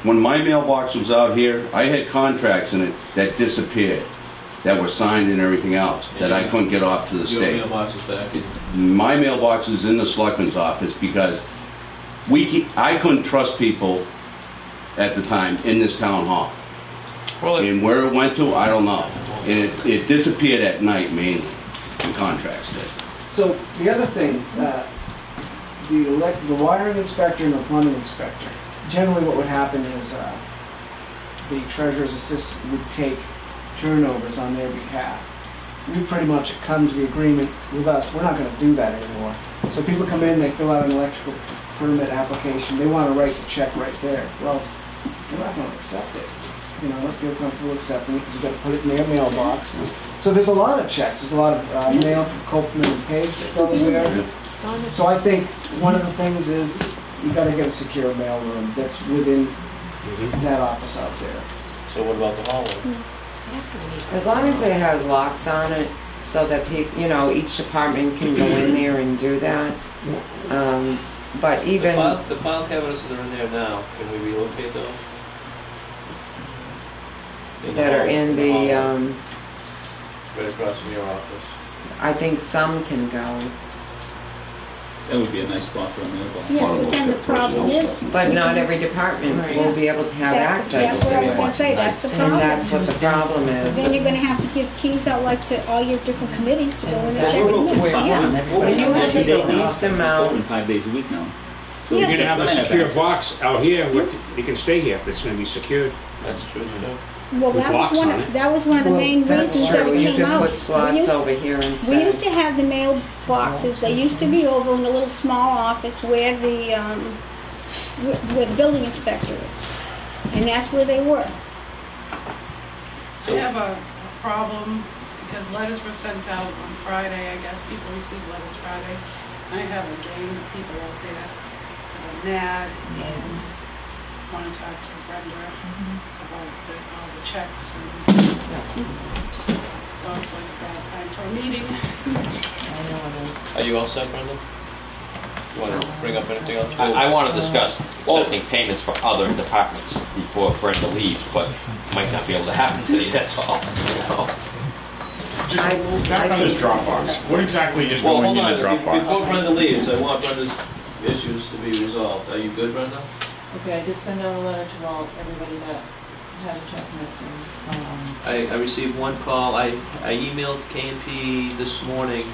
when my mailbox was out here, I had contracts in it that disappeared, that were signed and everything else, that I couldn't get off to the Your state. mailbox is back. My mailbox is in the selectman's office because I couldn't trust people at the time in this town hall. Well, And where it went to, I don't know. And it disappeared at night mainly, the contracts did. So the other thing, the wiring inspector and the plumbing inspector, generally what would happen is the treasurer's assistant would take turnovers on their behalf. We pretty much come to the agreement with us, we're not going to do that anymore. So people come in, they fill out an electrical permit application, they want to write the check right there. Well, we're not going to accept it. You know, let's feel comfortable accepting it because you've got to put it in their mailbox. So there's a lot of checks. There's a lot of mail from Copeland and Page that goes there. So I think one of the things is you got to get a secure mail room that's within that office out there. So what about the hallway? As long as it has locks on it, so that people, you know, each department can go in there and do that. But even The file cabinets that are in there now, can we relocate those? that are in the, Right across from your office. I think some can go, That would be a nice spot for a mailbox. Yeah, but then the problem is, but not every department will be able to have that's access what I was to gonna it. say, that's the And problem. that's what the problem Then is. you're gonna have to give keys out like to all your different committees to go in and Yeah. check it in. Yeah. But you look at the least Open amount, 5 days a week now. Yeah. You're gonna have a It's gonna secure have box out here, you can stay here, it's gonna be secured. That's true too. Well, With locks on it. that was one of the main that's reasons that true, it you came could out. put We slots used- over here We instead. used to have the mail boxes, they used to be over in the little small office where the building inspector is. And that's where they were. I have a problem because letters were sent out on Friday, I guess people received letters Friday. I have a gang of people out there that are mad and want to talk to Brenda about all the checks and so it's like a bad time for a meeting. I know it is. Are you all set, Brenda? You want to bring up anything else? I want to discuss accepting payments for other departments before Brenda leaves, but might not be able to happen today, that's all. Back on this Dropbox, what exactly is Well, going hold in the on, Dropbox? before Brenda leaves, I want Brenda's issues to be resolved. Are you good, Brenda? Okay, I did send out a letter to everybody that had a check missing. I received one call, I emailed K&P this morning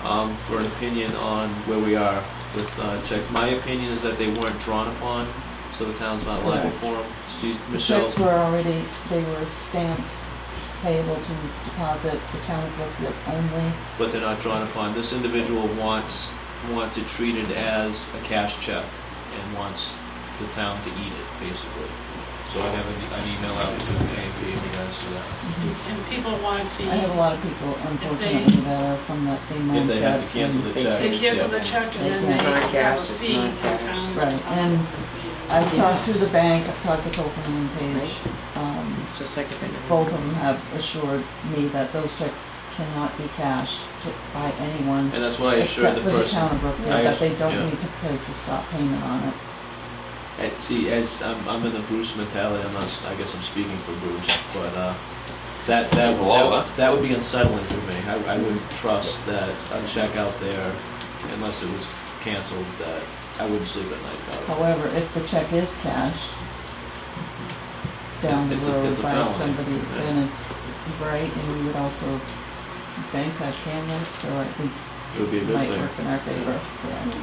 for an opinion on where we are with checks. My opinion is that they weren't drawn upon, so the town's not liable for them. The Michelle, checks were already, they were stamped payable to deposit the town of Brookfield only. but they're not drawn upon. This individual wants it treated as a cash check and wants the town to eat it, basically. So I have an email out to K&P in regards to that. And people want to, I have a lot of people, unfortunately, that are from that same mindset. If they have to cancel the and they check. they can't- cancel the check and then It's they not have cash, a it's fee. not cash. The town is Right, responsible and for the fee. I've talked to the bank, I've talked to Copeland and Page. Just like if it. Both of them have assured me that those checks cannot be cashed by anyone And that's what I assured except the for the person. town of Brookfield, I- that they don't yeah. need to place a stop payment on it. And see, as I'm in the Bruce mentality, I guess I'm speaking for Bruce, but that would be unsettling for me. I wouldn't trust that a check out there, unless it was canceled, that I wouldn't sleep at night about it. However, if the check is cashed down the It's a road by felony, somebody, yeah. then it's right, and we would also, banks have cameras, so I think It would be a it good might thing. work in our favor, correct?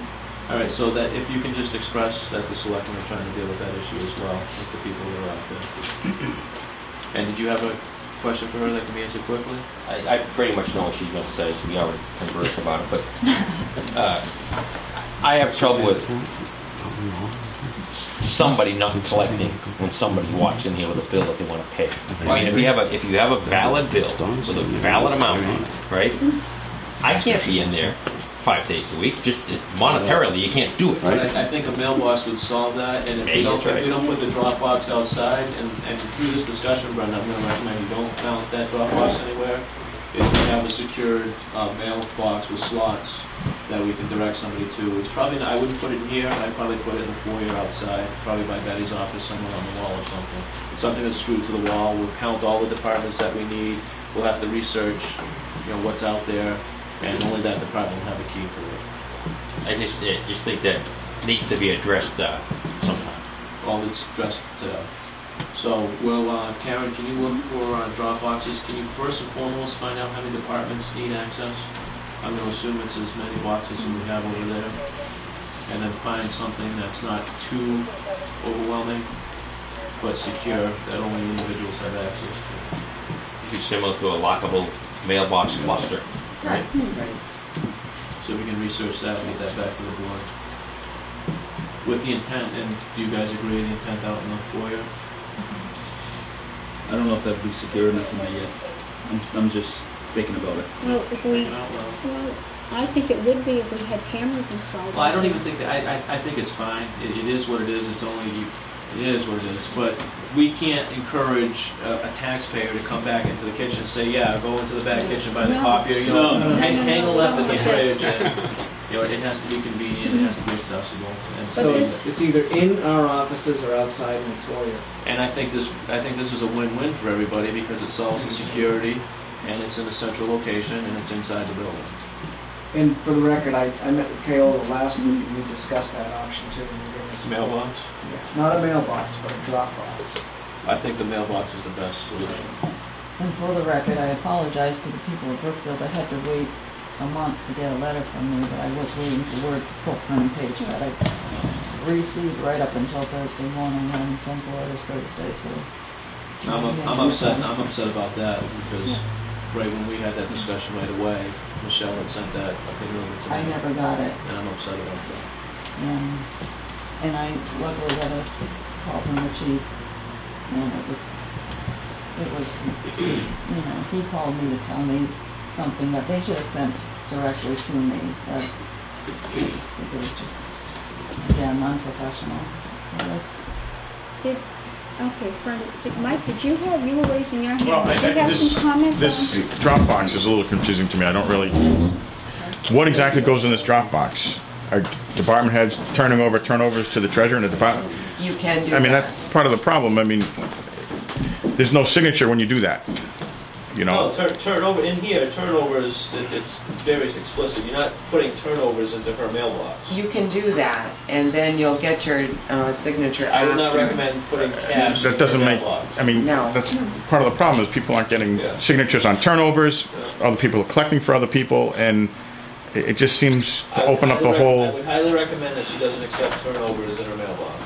All right, so that if you can just express that the selectmen are trying to deal with that issue as well, with the people that are out there. And did you have a question for her that can be answered quickly? I pretty much know what she's going to say, so we already conversed about it, but I have trouble with somebody not collecting when somebody walks in here with a bill that they want to pay. I mean, if you have a valid bill with a valid amount on it, right? I can't be in there 5 days a week. Just monetarily, you can't do it. But I think a mailbox would solve that, and if we don't put the Dropbox outside, and through this discussion, Brenda, I'm gonna recommend you don't mount that Dropbox anywhere, is we have a secured mailbox with slots that we can direct somebody to. It's probably not, I wouldn't put it in here, I'd probably put it in the foyer outside, probably by Betty's office, somewhere on the wall or something. It's something that's screwed to the wall, we'll count all the departments that we need, we'll have to research, what's out there, and only that department will have a key to it. I just think that needs to be addressed sometime. All it's addressed today. So, well, Karen, can you look for drop boxes? Can you first and foremost find out how many departments need access? I'm going to assume it's as many boxes as we have over there. And then find something that's not too overwhelming, but secure, that only individuals have access to. Be similar to a lockable mailbox cluster, right? So we can research that and get that back to the board. With the intent, and do you guys agree with the intent out in the foyer? I don't know if that'd be secure enough or not yet. I'm just thinking about it. Well, if we, Thinking out loud. well, I think it would be if we had cameras installed. Well, I don't even think that, I think it's fine. It is what it is. It's only, it is what it is. But we can't encourage a taxpayer to come back into the kitchen and say, yeah, go into the back kitchen, buy the copier, you know, hang a left in the fridge. And, you know, it has to be convenient, it has to be accessible. And So it's either in our offices or outside in the foyer. And I think this is a win-win for everybody because it solves the security and it's in a central location and it's inside the building. And for the record, I met with Kayla last week and we discussed that option too. Mailbox? Yeah, not a mailbox, but a drop box. I think the mailbox is the best solution. And for the record, I apologize to the people of Brookfield. I had to wait a month to get a letter from me, but I was waiting for word for Cookman page that I received right up until Thursday morning and sent the letters Thursday, so. I'm upset about that because right when we had that discussion right away, Michelle had sent that opinion over to me. I never got it. And I'm upset about that. And I luckily got a call from the chief, and it was, you know, he called me to tell me something that they should have sent directly to me, but I just think it was just, again, unprofessional. Okay, Mike, you were raising your hand. Well, Did you have some comments? this Dropbox is a little confusing to me. I don't really. What exactly goes in this Dropbox? Are department heads turning over turnovers to the treasurer in the department? You can do I mean, that. that's part of the problem. I mean, there's no signature when you do that. You know. No, turnover in here. Turnovers. It's very explicit. You're not putting turnovers into her mailbox. You can do that, and then you'll get your signature I would not after. recommend putting cash. That doesn't in her make. mailbox. I mean, No. that's part of the problem is people aren't getting signatures on turnovers. Other people are collecting for other people, and it just seems to open up the I whole. would highly recommend that she doesn't accept turnovers in her mailbox.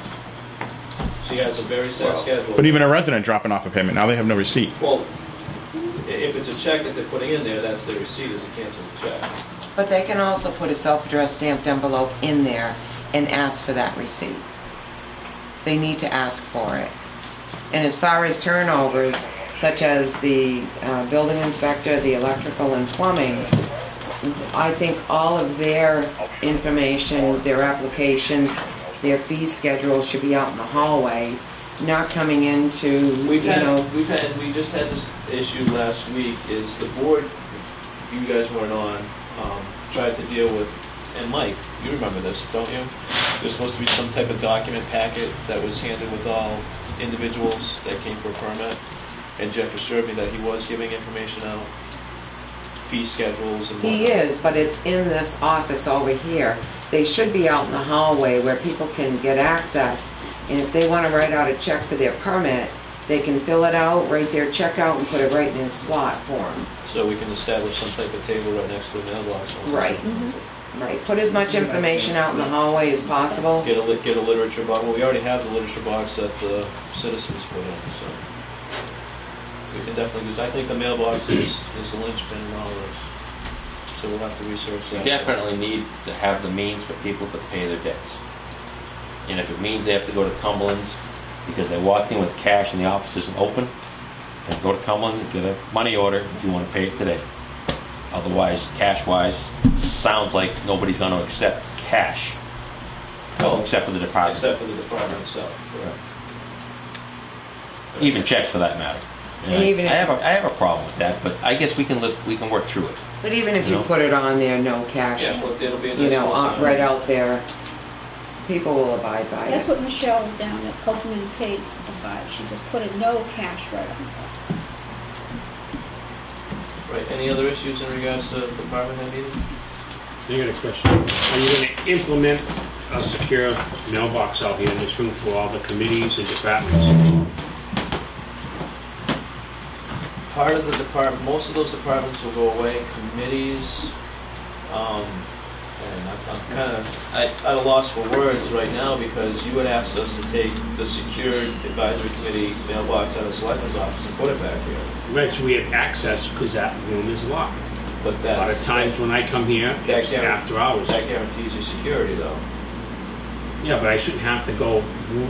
She has a very set schedule. But even a resident dropping off a payment, now they have no receipt. Well, if it's a check that they're putting in there, that's their receipt as a canceled check. But they can also put a self-addressed stamped envelope in there and ask for that receipt. They need to ask for it. And as far as turnovers, such as the building inspector, the electrical and plumbing, I think all of their information, their applications, their fee schedule should be out in the hallway, not coming into, We just had this issue last week, is the board, you guys weren't on, tried to deal with, and Mike, you remember this, don't you? There's supposed to be some type of document packet that was handed with all individuals that came for a permit, and Jeff assured me that he was giving information out, fee schedules and whatnot. He is, but it's in this office over here. They should be out in the hallway where people can get access. And if they want to write out a check for their permit, they can fill it out, write their check out, and put it right in his slot for them. So we can establish some type of table right next to the mailbox. Right. Right. Put as much information out in the hallway as possible. Get a literature box. Well, we already have the literature box that the citizens put in, so we can definitely use. I think the mailbox is the linchpin in all this. So we'll have to research You that. definitely need to have the means for people to pay their debts. And if it means they have to go to Cumberland's because they walked in with cash and the office isn't open, then go to Cumberland's and get a money order if you want to pay it today. Otherwise, cash-wise, it sounds like nobody's going to accept cash. Well, except for the department. Except for the department itself, correct. Even checks for that matter. And even I have a problem with that, but I guess we can work through it. But even if you put it on there, no cash, Yeah, well, it'll be a you know, nice right out there, people will abide by That's it. what Michelle down at Copeland paid about. She just put a no cash right on top. Right, any other issues in regards to the department head meeting? I got a question. Are you going to implement a secure mailbox out here in this room for all the committees and departments. Part of the department, most of those departments will go away, committees, and I'm kind of at a loss for words right now because you had asked us to take the secured advisory committee mailbox out of the selectman's office and put it back here. Right, so we have access because that room is locked. But A lot of times when I come here, it's after hours. That guarantees you security though. Yeah, but I shouldn't have to go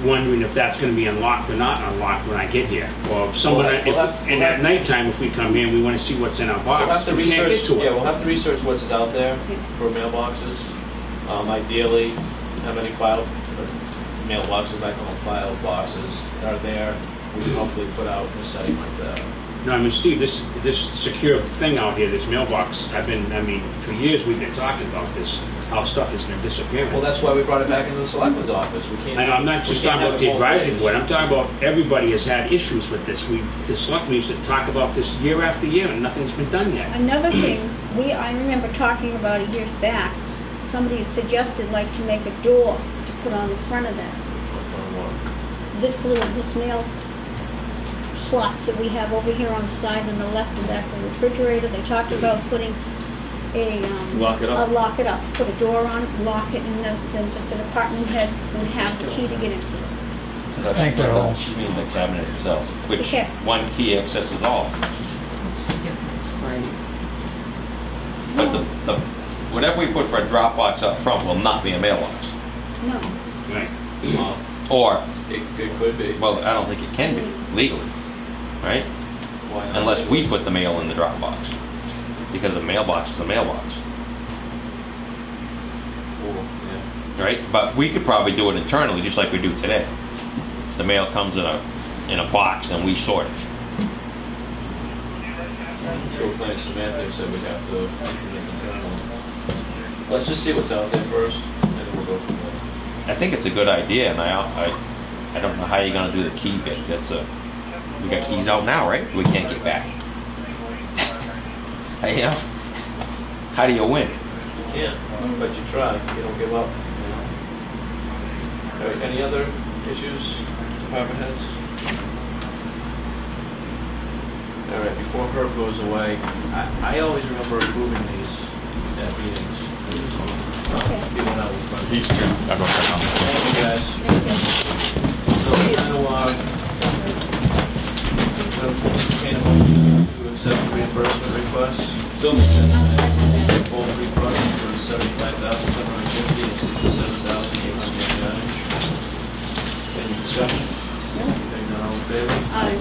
wondering if that's going to be unlocked or not unlocked when I get here. Or if someone, and at nighttime, if we come in, we want to see what's in our box. We'll have to we can't get to it. Yeah, we'll have to research what's out there for mailboxes. Ideally, how many mailboxes, I call them file boxes, are there. We can hopefully put out in a setting like that. No, I mean, Steve, this secure thing out here, this mailbox, for years we've been talking about this, how stuff has been disappearing. Well, that's why we brought it back into the selectman's office. We can't. And I'm not just talking about the advisory board, I'm talking about everybody has had issues with this. The selectmen used to talk about this year after year and nothing's been done yet. Another thing, I remember talking about it years back, somebody had suggested like to make a door to put on the front of that. This mail slots that we have over here on the side and the left and back of the refrigerator. They talked about putting Lock it up. Lock it up. Put a door on it, lock it, and then just a department head would have the key to get into it. Thank you all. She means the cabinet itself, which Okay. one key accesses all. Right. But the whatever we put for a Dropbox up front will not be a mailbox. No. Right. Or, It could be. well, I don't think it can be legally, right? Why not? Unless we put the mail in the Dropbox. Because a mailbox is a mailbox, Yeah. right? But we could probably do it internally, just like we do today. The mail comes in a box and we sort it. So we're playing semantics that we have to implement internally. Let's just see what's out there first, and then we'll go from there. I think it's a good idea, and I don't know how you're gonna do the key bit. We got keys out now, right? We can't get back. You know, how do you win? You can't, but you try. You don't give up. All right, any other issues, department heads? All right, before Herb goes away, I always remember approving these at meetings. Okay. The one out in front. He's good. I'll go check on it. Thank you, guys. So, to accept the reimbursement request. So, Both requests for $75,750 and $67,889. Any discussion? Hearing none, all in favor? Aye.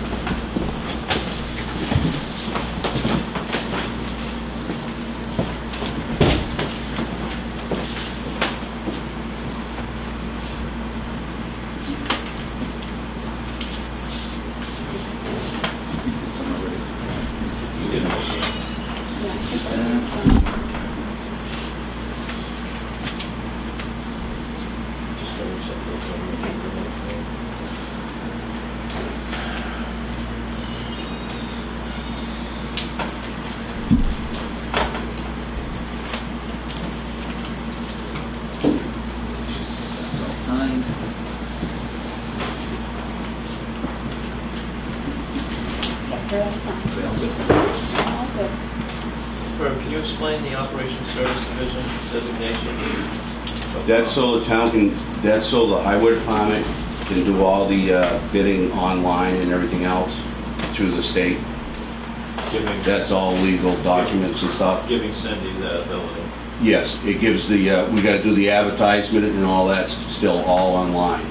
that's all signed. They're all signed. All good. Herb, can you explain the Operations Service Division designation? That's so the town can, that's so the highway department can do all the bidding online and everything else through the state. That's all legal documents and stuff. Giving Cindy that ability. Yes, it gives the, we gotta do the advertisement and all that's still all online.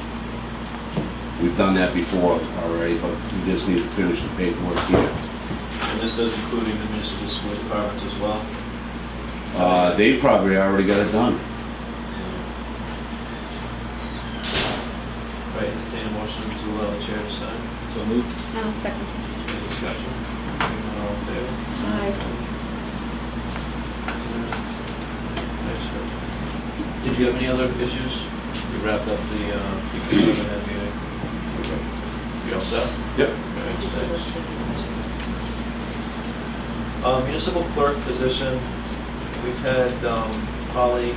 We've done that before already, but we just need to finish the paperwork here. And this is including the municipal school departments as well? They probably already got it done. Right, entertain a motion to allow the chair to sign. So moved. Now, second. Any discussion? Hearing none, all in favor? Aye. Thanks, Herb. Did you have any other issues? We wrapped up the department head meeting. You all set? Yep. All right, thanks. Municipal clerk position, we've had Holly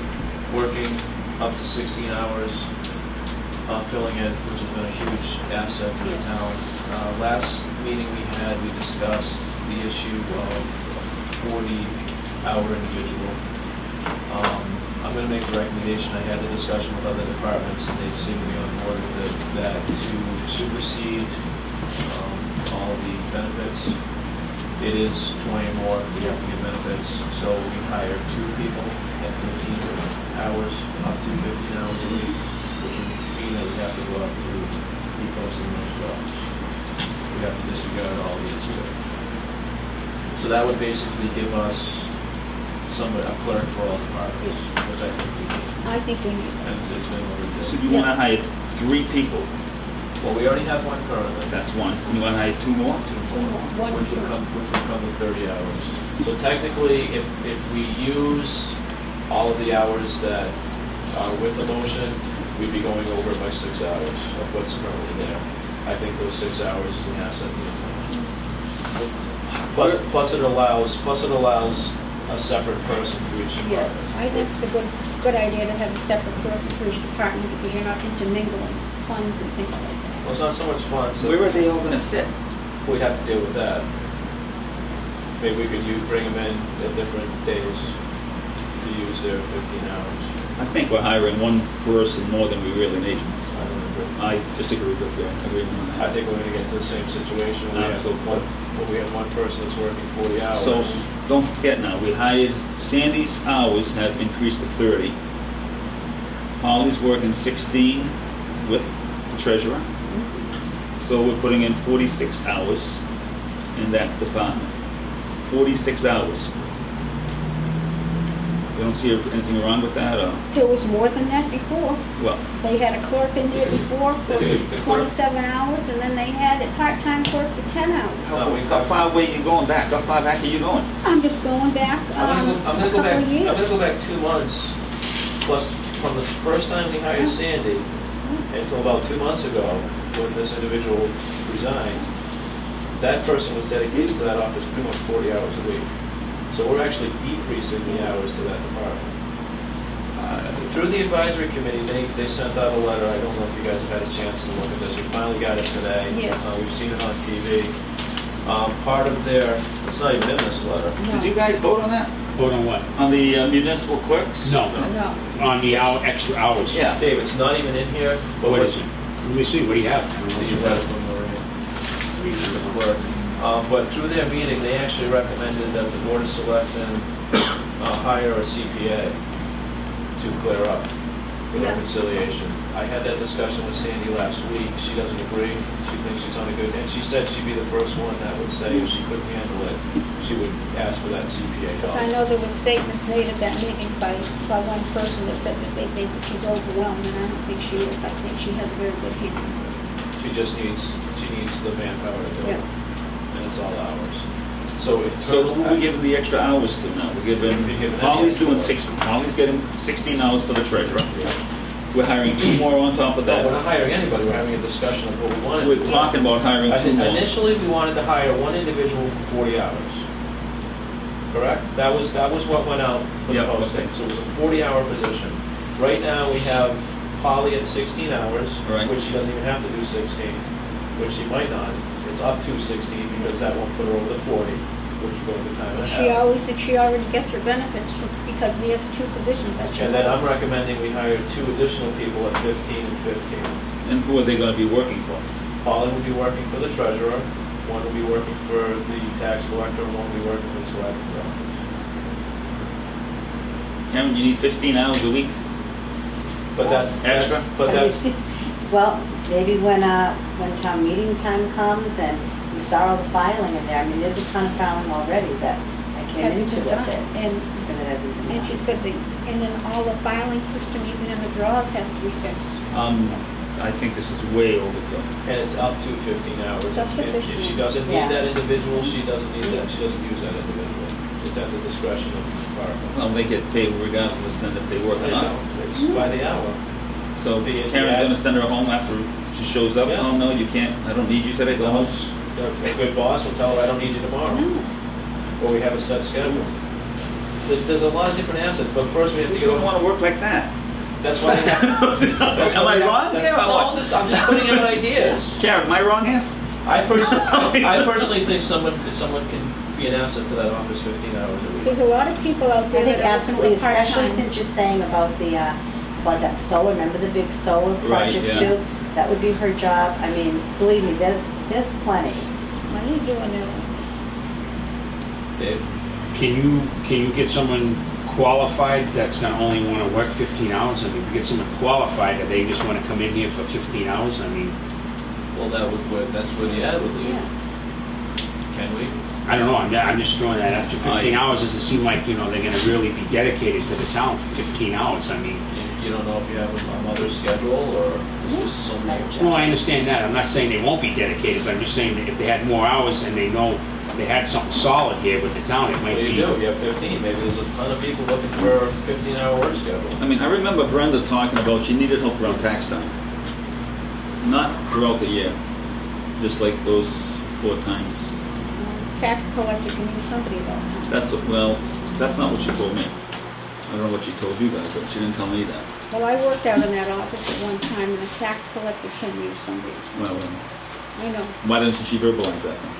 working up to 16 hours filling in, which has been a huge asset to the town. Last meeting we had, we discussed the issue of a 40-hour individual. I'm going to make a recommendation. I had a discussion with other departments, and they seem to be on board with it, that to supersede all the benefits, it is 20 or more, we have to get benefits. So we hire 2 people at 15 hours, up to 15 hours a week, which would mean that we have to go up to reposting those jobs. We have to disregard all these. So that would basically give us a clerk for all departments, which I think we need. I think we need that. And it's been what we did. So you want to hire 3 people? Well, we already have one currently. That's one. You want to hire 2 more? 2 more, which would come to 30 hours. So technically, if we use all of the hours that are with the motion, we'd be going over by 6 hours of what's currently there. I think those 6 hours is an asset to the town. Plus it allows a separate person for each Yes, department. I think it's a good idea to have a separate person for each department because you're not intermingling funds and things like that. Well, it's not so much fun. So Where are they all going to sit? we'd have to deal with that. Maybe we could bring them in at different days to use their 15 hours. I think we're hiring 1 person more than we really need. I don't agree. I disagree with you. I agree with you. I think we're going to get into the same situation. We have one person that's working 40 hours. So don't forget now, we hired, Sandy's hours have increased to 30. Holly's working 16 with the treasurer. So we're putting in 46 hours in that department. 46 hours. You don't see anything wrong with that, or? There was more than that before. Well, They had a clerk in there before for 27 hours, and then they had a part-time clerk for 10 hours. how far away are you going back? How far back are you going? I'm just going back I'm a gonna go couple back. of years. I'm gonna go back 2 months. Plus, from the first time we hired Sandy until about 2 months ago, when this individual resigned, that person was dedicated to that office pretty much 40 hours a week. So we're actually decreasing the hours to that department. Through the advisory committee, they sent out a letter. I don't know if you guys have had a chance to look at this. We finally got it today. Yes. We've seen it on TV. Part of their, it's not even in this letter. Did you guys vote on that? Vote on what? On the municipal clerks? No, No. on the extra hours. Yeah. Dave, it's not even in here. But What is it? Let me see, what do you have? You have it from the clerk. But through their meeting, they actually recommended that the Board of Selectmen hire a CPA to clear up the reconciliation. I had that discussion with Sandy last week. She doesn't agree. She thinks she's on a good, and she said she'd be the first one that would say if she couldn't handle it, she would ask for that CPA help. I know there were statements made at that meeting by one person that said that they think that she's overwhelmed, and I don't think she is. I think she has a very good hand. She just needs the manpower to do it. And it's all hours. So who are we giving the extra hours to now? We're giving, Holly's doing 60, Holly's getting 16 hours for the treasurer. We're hiring 2 more on top of that. We're not hiring anybody, we're having a discussion of what we want. We're talking about hiring 2 more. Initially, we wanted to hire 1 individual for 40 hours. Correct? That was what went out for the posting. So it was a 40-hour position. Right now, we have Holly at 16 hours, which she doesn't even have to do 16, which she might not. It's up to 16 because that won't put her over the 40, which will go to time and a half. She already gets her benefits because we have 2 positions that she And then I'm recommending we hire 2 additional people at 15 and 15. And who are they going to be working for? Holly will be working for the treasurer, 1 will be working for the tax collector, and 1 will be working for the selectmen's office. Karen, you need 15 hours a week? But that's extra? Well, maybe when town meeting time comes and you saw all the filing in there, I mean, there's a ton of filing already that I came hasn't into been with done. it. And it hasn't been And done. she's got and then all the filing system, even in the drawers, has to be fixed. I think this is way overkill. And it's up to 15 hours. Up to If 15. she doesn't need Yeah. that individual, she doesn't need that, she doesn't use that individual. It's at the discretion of the department. Well, they get paid regardless then if they work or not. It's by the hour. So Karen's going to send her home after she shows up? Yeah. Oh, no, you can't. I don't need you today. Go home. A good boss will tell her, I don't need you tomorrow. Or we have a set schedule. There's a lot of different assets, but first we have Who's to going go. to want to work like that? That's why. Am I wrong? I'm just putting out ideas. Karen, am I wrong here? I personally think someone can be an asset to that office 15 hours a week. There's a lot of people out I there think that are absolutely, looking for especially part-time. since you're saying about the, about that solar, remember the big solar Right, project yeah. too? That would be her job. I mean, believe me, there's plenty. What are you doing there? Dave? Can you get someone qualified that's gonna only wanna work 15 hours? I mean, if you get someone qualified, that they just wanna come in here for 15 hours, I mean, Well, that's where the ad would lead. Can we? I don't know, I'm just throwing that out. 15 hours doesn't seem like, they're gonna really be dedicated to the town for 15 hours, I mean. You don't know if you have a mother's schedule or it's just so many. Well, I understand that, I'm not saying they won't be dedicated, but I'm just saying that if they had more hours and they know they had something solid here with the town, it might What do be. you do? You have 15. Maybe there's a ton of people looking for a 15-hour work schedule. I mean, I remember Brenda talking about she needed help around tax time. Not throughout the year, just like those 4 times. Tax collector can use somebody though. That's not what she told me. I don't know what she told you guys, but she didn't tell me that. Well, I worked out in that office at one time, and the tax collector can use somebody. Well, I know. why doesn't she verbalize that then?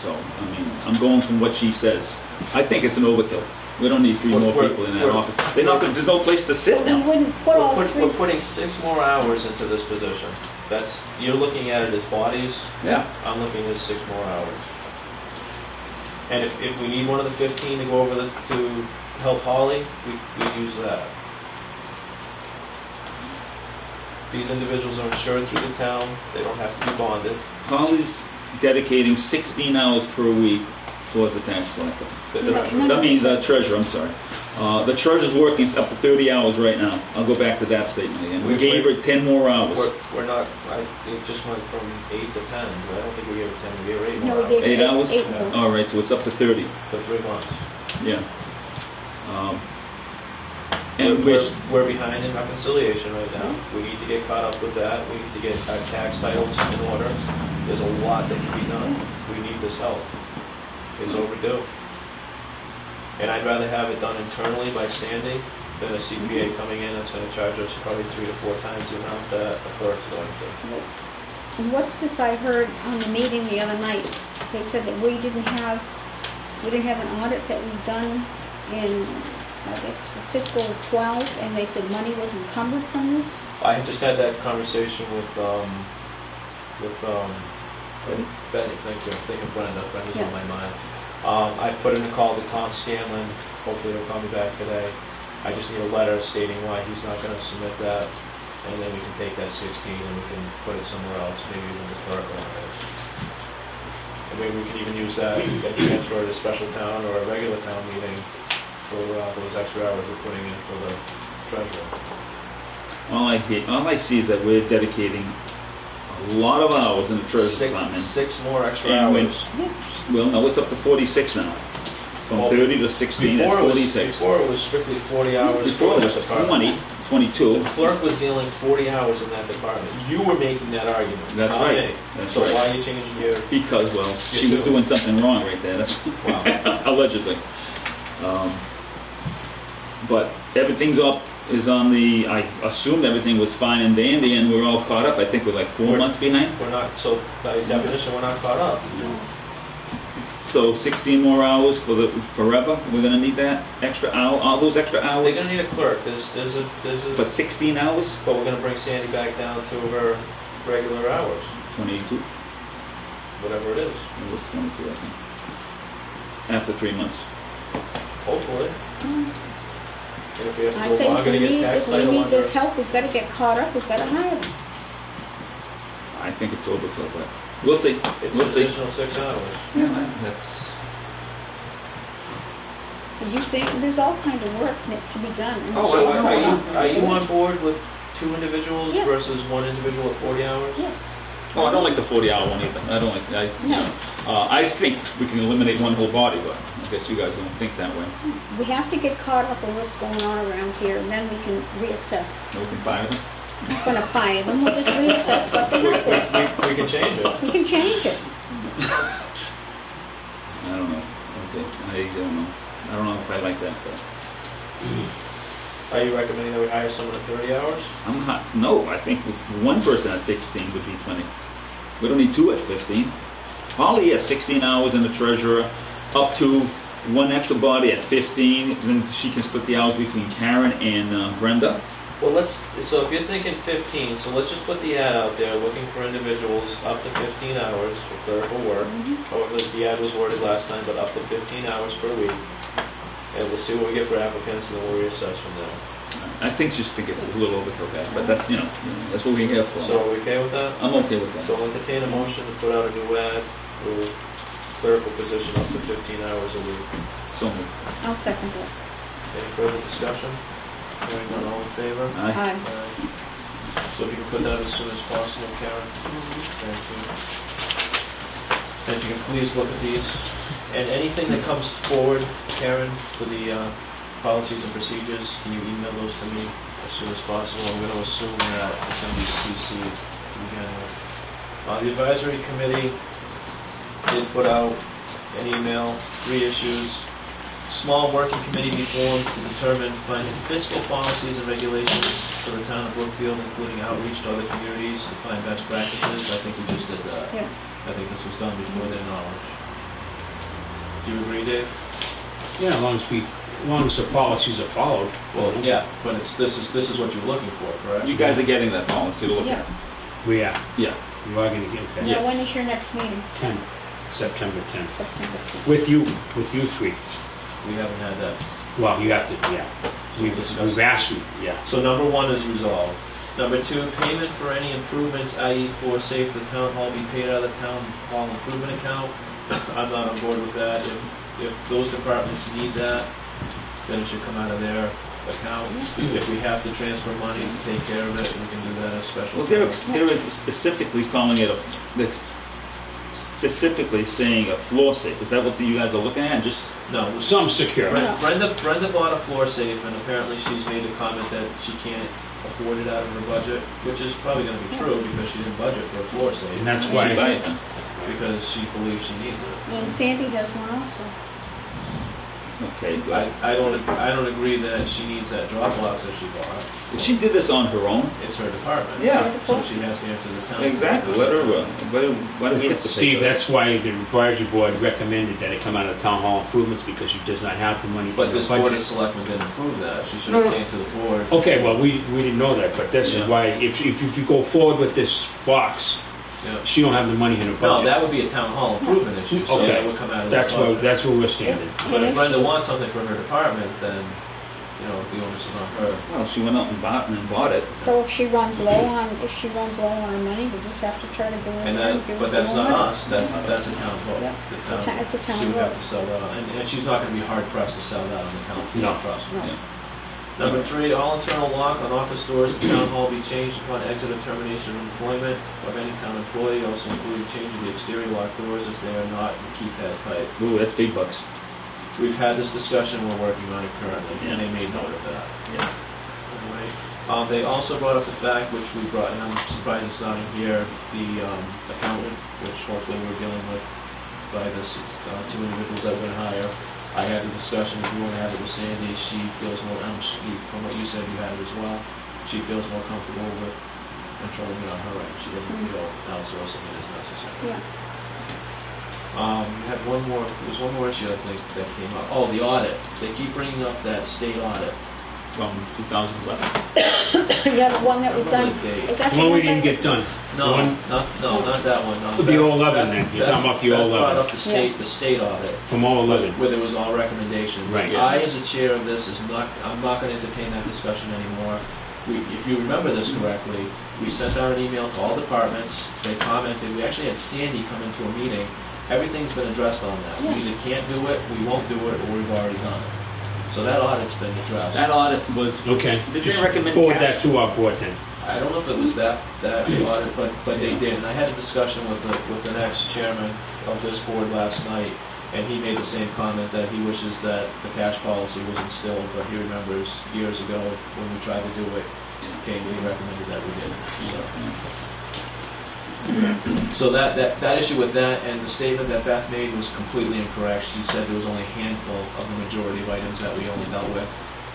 So, I mean, I'm going from what she says. I think it's an overkill. We don't need 3 more people in that office. There's no place to sit We now. wouldn't put all three. We're putting 6 more hours into this position. You're looking at it as bodies. Yeah. I'm looking at 6 more hours. And if we need one of the 15 to go over to help Holly, we use that. These individuals are insured through the town. They don't have to be bonded. Holly's dedicating 16 hours per week towards the tax collector. treasurer. That means the treasurer, I'm sorry. The treasurer's working up to 30 hours right now. I'll go back to that statement again. We gave her 10 more hours. We're not, it just went from 8 to 10, but I don't think we gave her 10, we gave her 8 No, more we hours. gave her 8 hours? eight more. All right, so it's up to 30. For 3 months. Yeah. And which, We're behind in reconciliation right now. We need to get caught up with that. We need to get our tax titles in order. There's a lot that can be done. We need this help. It's overdue. And I'd rather have it done internally by Sandy than a CPA coming in that's gonna charge us probably 3 to 4 times the amount that the clerk's going to. And what's this I heard on the meeting the other night? They said that we didn't have an audit that was done in, I guess, fiscal 12, and they said money was encumbered from this? I just had that conversation with Betty, thank you, I'm thinking Brenda, Brenda's Yeah. on my mind. I put in a call to Tom Scanlon, hopefully he'll call me back today. I just need a letter stating why he's not gonna submit that, and then we can take that 16 and we can put it somewhere else, maybe even the clerical office. And maybe we can even use that, we can transfer it to special town or a regular town meeting for those extra hours we're putting in for the treasurer. all I see is that we're dedicating a lot of hours in the treasurer's department. 6 more extra And when- hours. Well, no, it's up to 46 now. From Well, 30 to 16, that's 46. Before it was strictly 40 hours Before for it was that department. 20, 22. The clerk was dealing 40 hours in that department. You were making that argument. That's not right. me. That's So right. why are you changing your... Because, well, she was too. doing something wrong right there. That's Wow. allegedly. But everything's is on the. I assumed everything was fine and dandy, and we're all caught up. I think we're like 4 months behind. We're not, so by definition, we're not caught up. So 16 more hours for the forever. We're gonna need that extra hour. All those extra They're hours. gonna need a clerk. There's a... But 16 hours. But we're gonna bring Sandy back down to her regular hours, 22. whatever it is, It was 22, I think. After 3 months. hopefully. And if we have to I go think longer to get tax if we title need under... this help, we've got to get caught up, we've got to hire them. I think it's overkill, but we'll see. It's We'll an see. additional 6 hours. Yeah, that's. And you think there's all kind of work to be done. So are you on board with 2 individuals Yes. versus 1 individual at 40 hours? Yes. Oh, I don't like the 40-hour one either. I don't like. I think we can eliminate one whole body, but I guess you guys don't think that way. We have to get caught up on what's going on around here, and then we can reassess. We can fire them. We're not going to fire them, we'll just reassess what the heck is. We can change it. We can change it. I don't know. Okay, I don't know. I don't know if I like that, but. Are you recommending that we hire someone at 30 hours? I'm not, no, I think one person at 15 would be plenty. We don't need two at 15. Holly has 16 hours in the treasurer, up to one extra body at 15, then she can split the hours between Karen and Brenda. Well, so if you're thinking 15, so let's just put the ad out there, looking for individuals up to 15 hours for clerical work. However, the ad was worded last time, but up to 15 hours per week. And we'll see what we get for applicants, and then we'll reassess from there. I think it's a little overkill, guys, but that's, that's what we're here for. So are we okay with that? I'm okay with that. So I'll entertain a motion to put out a new ad for clerical position up to 15 hours a week. So moved. I'll second it. Any further discussion? Hearing none, all in favor? Aye. Aye. So if you can put that as soon as possible, Karen. Thank you. And if you can please look at these. And anything that comes forward, Karen, for the policies and procedures, can you email those to me as soon as possible? I'm going to assume that it's going to be CC'd to begin with. The advisory committee did put out an email, 3 issues. Small working committee be formed to determine finding fiscal policies and regulations for the town of Brookfield, including outreach to other communities to find best practices. I think we just did that. Yeah. I think this was done before their knowledge. Do you agree, Dave? Yeah, as long as the policies are followed. Well, yeah, but this is what you're looking for, correct? You guys are getting that policy to look Yeah. at. We are. Yeah. You are gonna get that. Now, when is your next meeting? 10, September 10th. September 10th. With you 3. We haven't had that. Well, you have to, yeah. We've asked you, yeah. So number 1 is resolved. Number 2, payment for any improvements, i.e. floor safe, the town hall be paid out of the town hall improvement account. I'm not on board with that. If those departments need that, then it should come out of their account. If we have to transfer money to take care of it, we can do that as special. Well, they're specifically calling it they're specifically saying a floor safe. Is that what you guys are looking at? Just No. Some secure. Brenda bought a floor safe, and apparently she's made the comment that she can't afford it out of her budget, which is probably going to be true because she didn't budget for a floor safe. And that's why. Because she believes she needs it. And Sandy has one also. Okay, good. I don't agree that she needs that drop box that she bought. If she did this on her own, It's her department. Yeah. So she has to answer the town. exactly. Let her. Why do we have to pay Steve, for that? that's why the advisory board recommended that it come out of town hall improvements because she does not have the money. But in the this board of budget. selectmen didn't approve that. She should have came to the board. Okay, well, we didn't know that, but this Yeah. is why, if you go forward with this box, Yeah. she don't have the money in her budget. No, that would be a town hall improvement issue, so Okay. that would come out of the That's budget. where we're standing. But if Brenda wants something for her department, then, the onus is on her. Well, she went out and bought it. So if she runs low on her money, we just have to try to go in And there and give her but some that's more not money. us, that's a town vote. Yeah. The town, It's a town she would have vote. to sell that on, and she's not gonna be hard pressed to sell that on the town floor, No. trust me. No. Yeah. Number 3, all internal lock on office doors in town hall be changed upon exit or termination of employment of any town employee, also including change of the exterior lock doors if they are not in keypad type. Ooh, that's big bucks. We've had this discussion, we're working on it currently, and they made note of that. Yeah. Anyway, they also brought up the fact, which we brought, and I'm surprised it's not in here, the accountant, which hopefully we're dealing with by this 2 individuals that we're gonna hire. I had a discussion, if you want to have it with Sandy, she feels more, from what you said, you had it as well, she feels more comfortable with controlling it on her end. She doesn't feel outsourcing it is necessary. Yeah. We had there was one more issue I think that came up. Oh, the audit. They keep bringing up that state audit. From 2011. Yeah, the one that was done. Is that The one we done didn't by- get done. The No, one not that one. No. The 011 then. You're talking about the Beth 011. brought up the state audit. From 011. Where there was all recommendations. Right. I, as a chair of this, I'm not going to entertain that discussion anymore. If you remember this correctly, we sent out an email to all departments. They commented. We actually had Sandy come into a meeting. Everything's been addressed on that. We either can't do it, we won't do it, or we've already done it. So that audit's been addressed. That audit was. Okay. Did Just they recommend forward cash? that to our board then. I don't know if it was that audit, but they did. And I had a discussion with the next chairman of this board last night, and he made the same comment that he wishes that the cash policy was instilled, but he remembers years ago when we tried to do it, he recommended that we didn't. So that issue with that and the statement that Beth made was completely incorrect. She said there was only a handful of the majority of items that we only dealt with.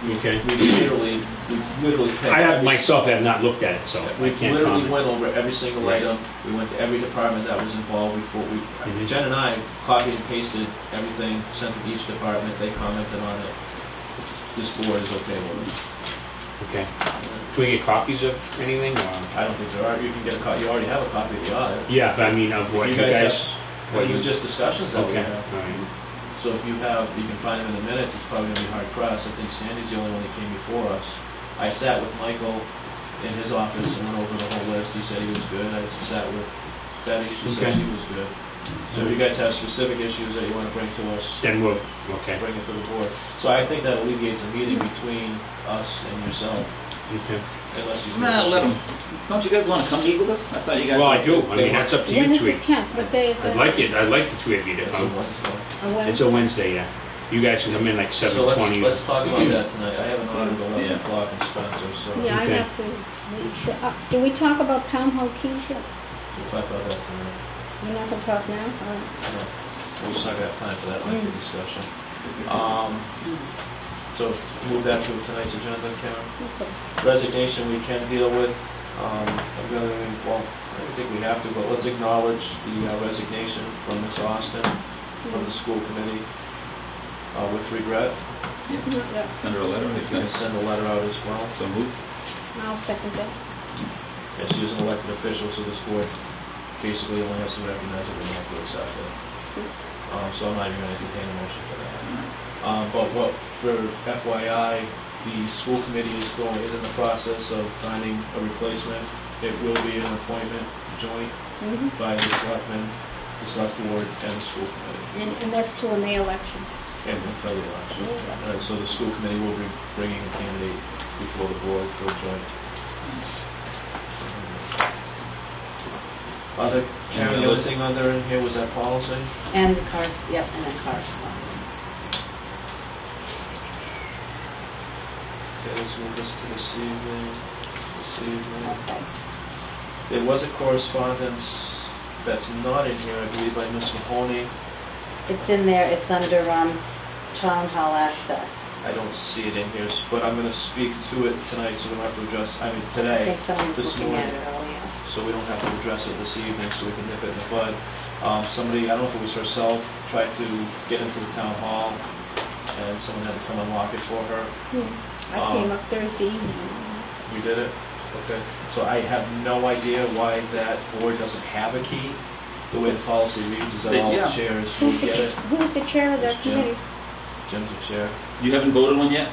Okay. We literally picked I every- myself have not looked at it, so I We can't literally comment. went over every single Right. item. We went to every department that was involved before we, Mhm. Jen and I copied and pasted everything, sent it to each department, they commented on it. This board is okay with it. Okay. Can we get copies of anything, or? I don't think there are, you can get a copy, you already have a copy of the audit. Yeah, but I mean, of what You you guys guys... Well, it was just discussions that we Okay, had. all right. So if you have, you can find them in the minutes, it's probably gonna be hard pressed. I think Sandy's the only one that came before us. I sat with Michael in his office and went over the whole list, he said he was good. I sat with Betty, she said Okay. she was good. So if you guys have specific issues that you wanna bring to us, Then we'll, okay. bring it to the board. So I think that alleviates a meeting between us and yourself, Okay. unless you. Nah, let them. Don't you guys want to come meet with us? I thought you guys. Well, I do. I mean, that's up to When you is three. the 10th? What day is it? I'd like it. I'd like the three of you to It's a come. Wednesday. A Wednesday? It's a Wednesday, yeah. You guys can come in like So 7:20. let's talk about that tonight. I have an audit at 11 Yeah. o'clock in Spencer, so Yeah, I Okay. have to make sure. Do we talk about town hall keys yet? we'll talk about that tonight. We're not gonna talk now? All right. No, we're just not gonna have time for that lengthy discussion. So move that to tonight's agenda, Karen. Okay. Resignation we can deal with. I'm gonna, well, I don't think we have to, but let's acknowledge the resignation from Ms. Austin from the school committee with regret. Yeah, Send her a letter. If you can send a letter out as well. So moved. I'll second that. And she is an elected official, so this board basically only has to recognize it, we don't have to accept it. So I'm not even gonna entertain a motion for that. But what, for FYI, the school committee is in the process of finding a replacement. It will be an appointment joint by the selectmen, the select board, and the school committee, And that's till the May election. and until the election. So the school committee will be bringing a candidate before the board for a joint. Karen, the other thing on there in here was that policy? And the yep, and the correspondence. Okay, let's move this to this evening. Okay. There was a correspondence that's not in here, I believe, by Ms. Mahoney. It's in there, it's under, town hall access. I don't see it in here, but I'm gonna speak to it tonight, so we don't have to address, I mean, today. I think somebody's this looking at morning. it earlier. So we don't have to address it this evening, so we can nip it in the bud. Somebody, I don't know if it was herself, tried to get into the town hall, and someone had to come unlock it for her. I came up Thursday evening. We did it? Okay. So I have no idea why that board doesn't have a key. The way the policy reads is that all Yeah. chairs will get it. Who's the chair of that It's Jim. committee? Jim's the chair. You haven't voted one yet?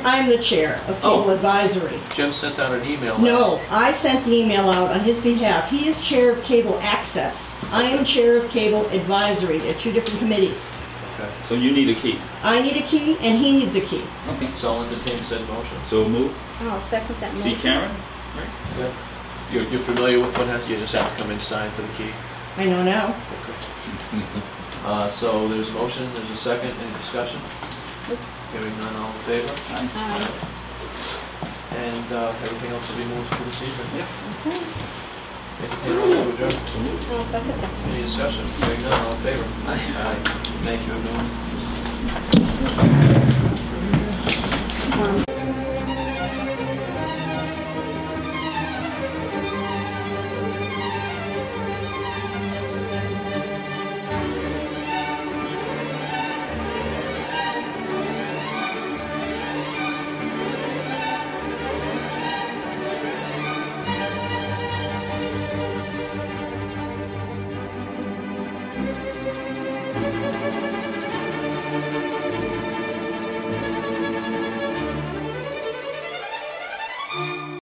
I'm the chair of Oh. Cable Advisory. Jim sent out an email. No, I sent the email out on his behalf. He is chair of Cable Access. I am chair of Cable Advisory. They're two different committees. Okay. So you need a key. I need a key and he needs a key. Okay. So I'll entertain said motion. So moved. I'll second that See motion. Karen? Yeah. You're familiar with what has, you just have to come in and sign for the key. I know now. So there's a motion, there's a second, any discussion? Hearing none, all in favor? And everything else will be moved to this evening. Yeah. Entertain a motion to adjourn. I'll second that. Any discussion? Hearing none, all in favor? Aye. Thank you, everyone.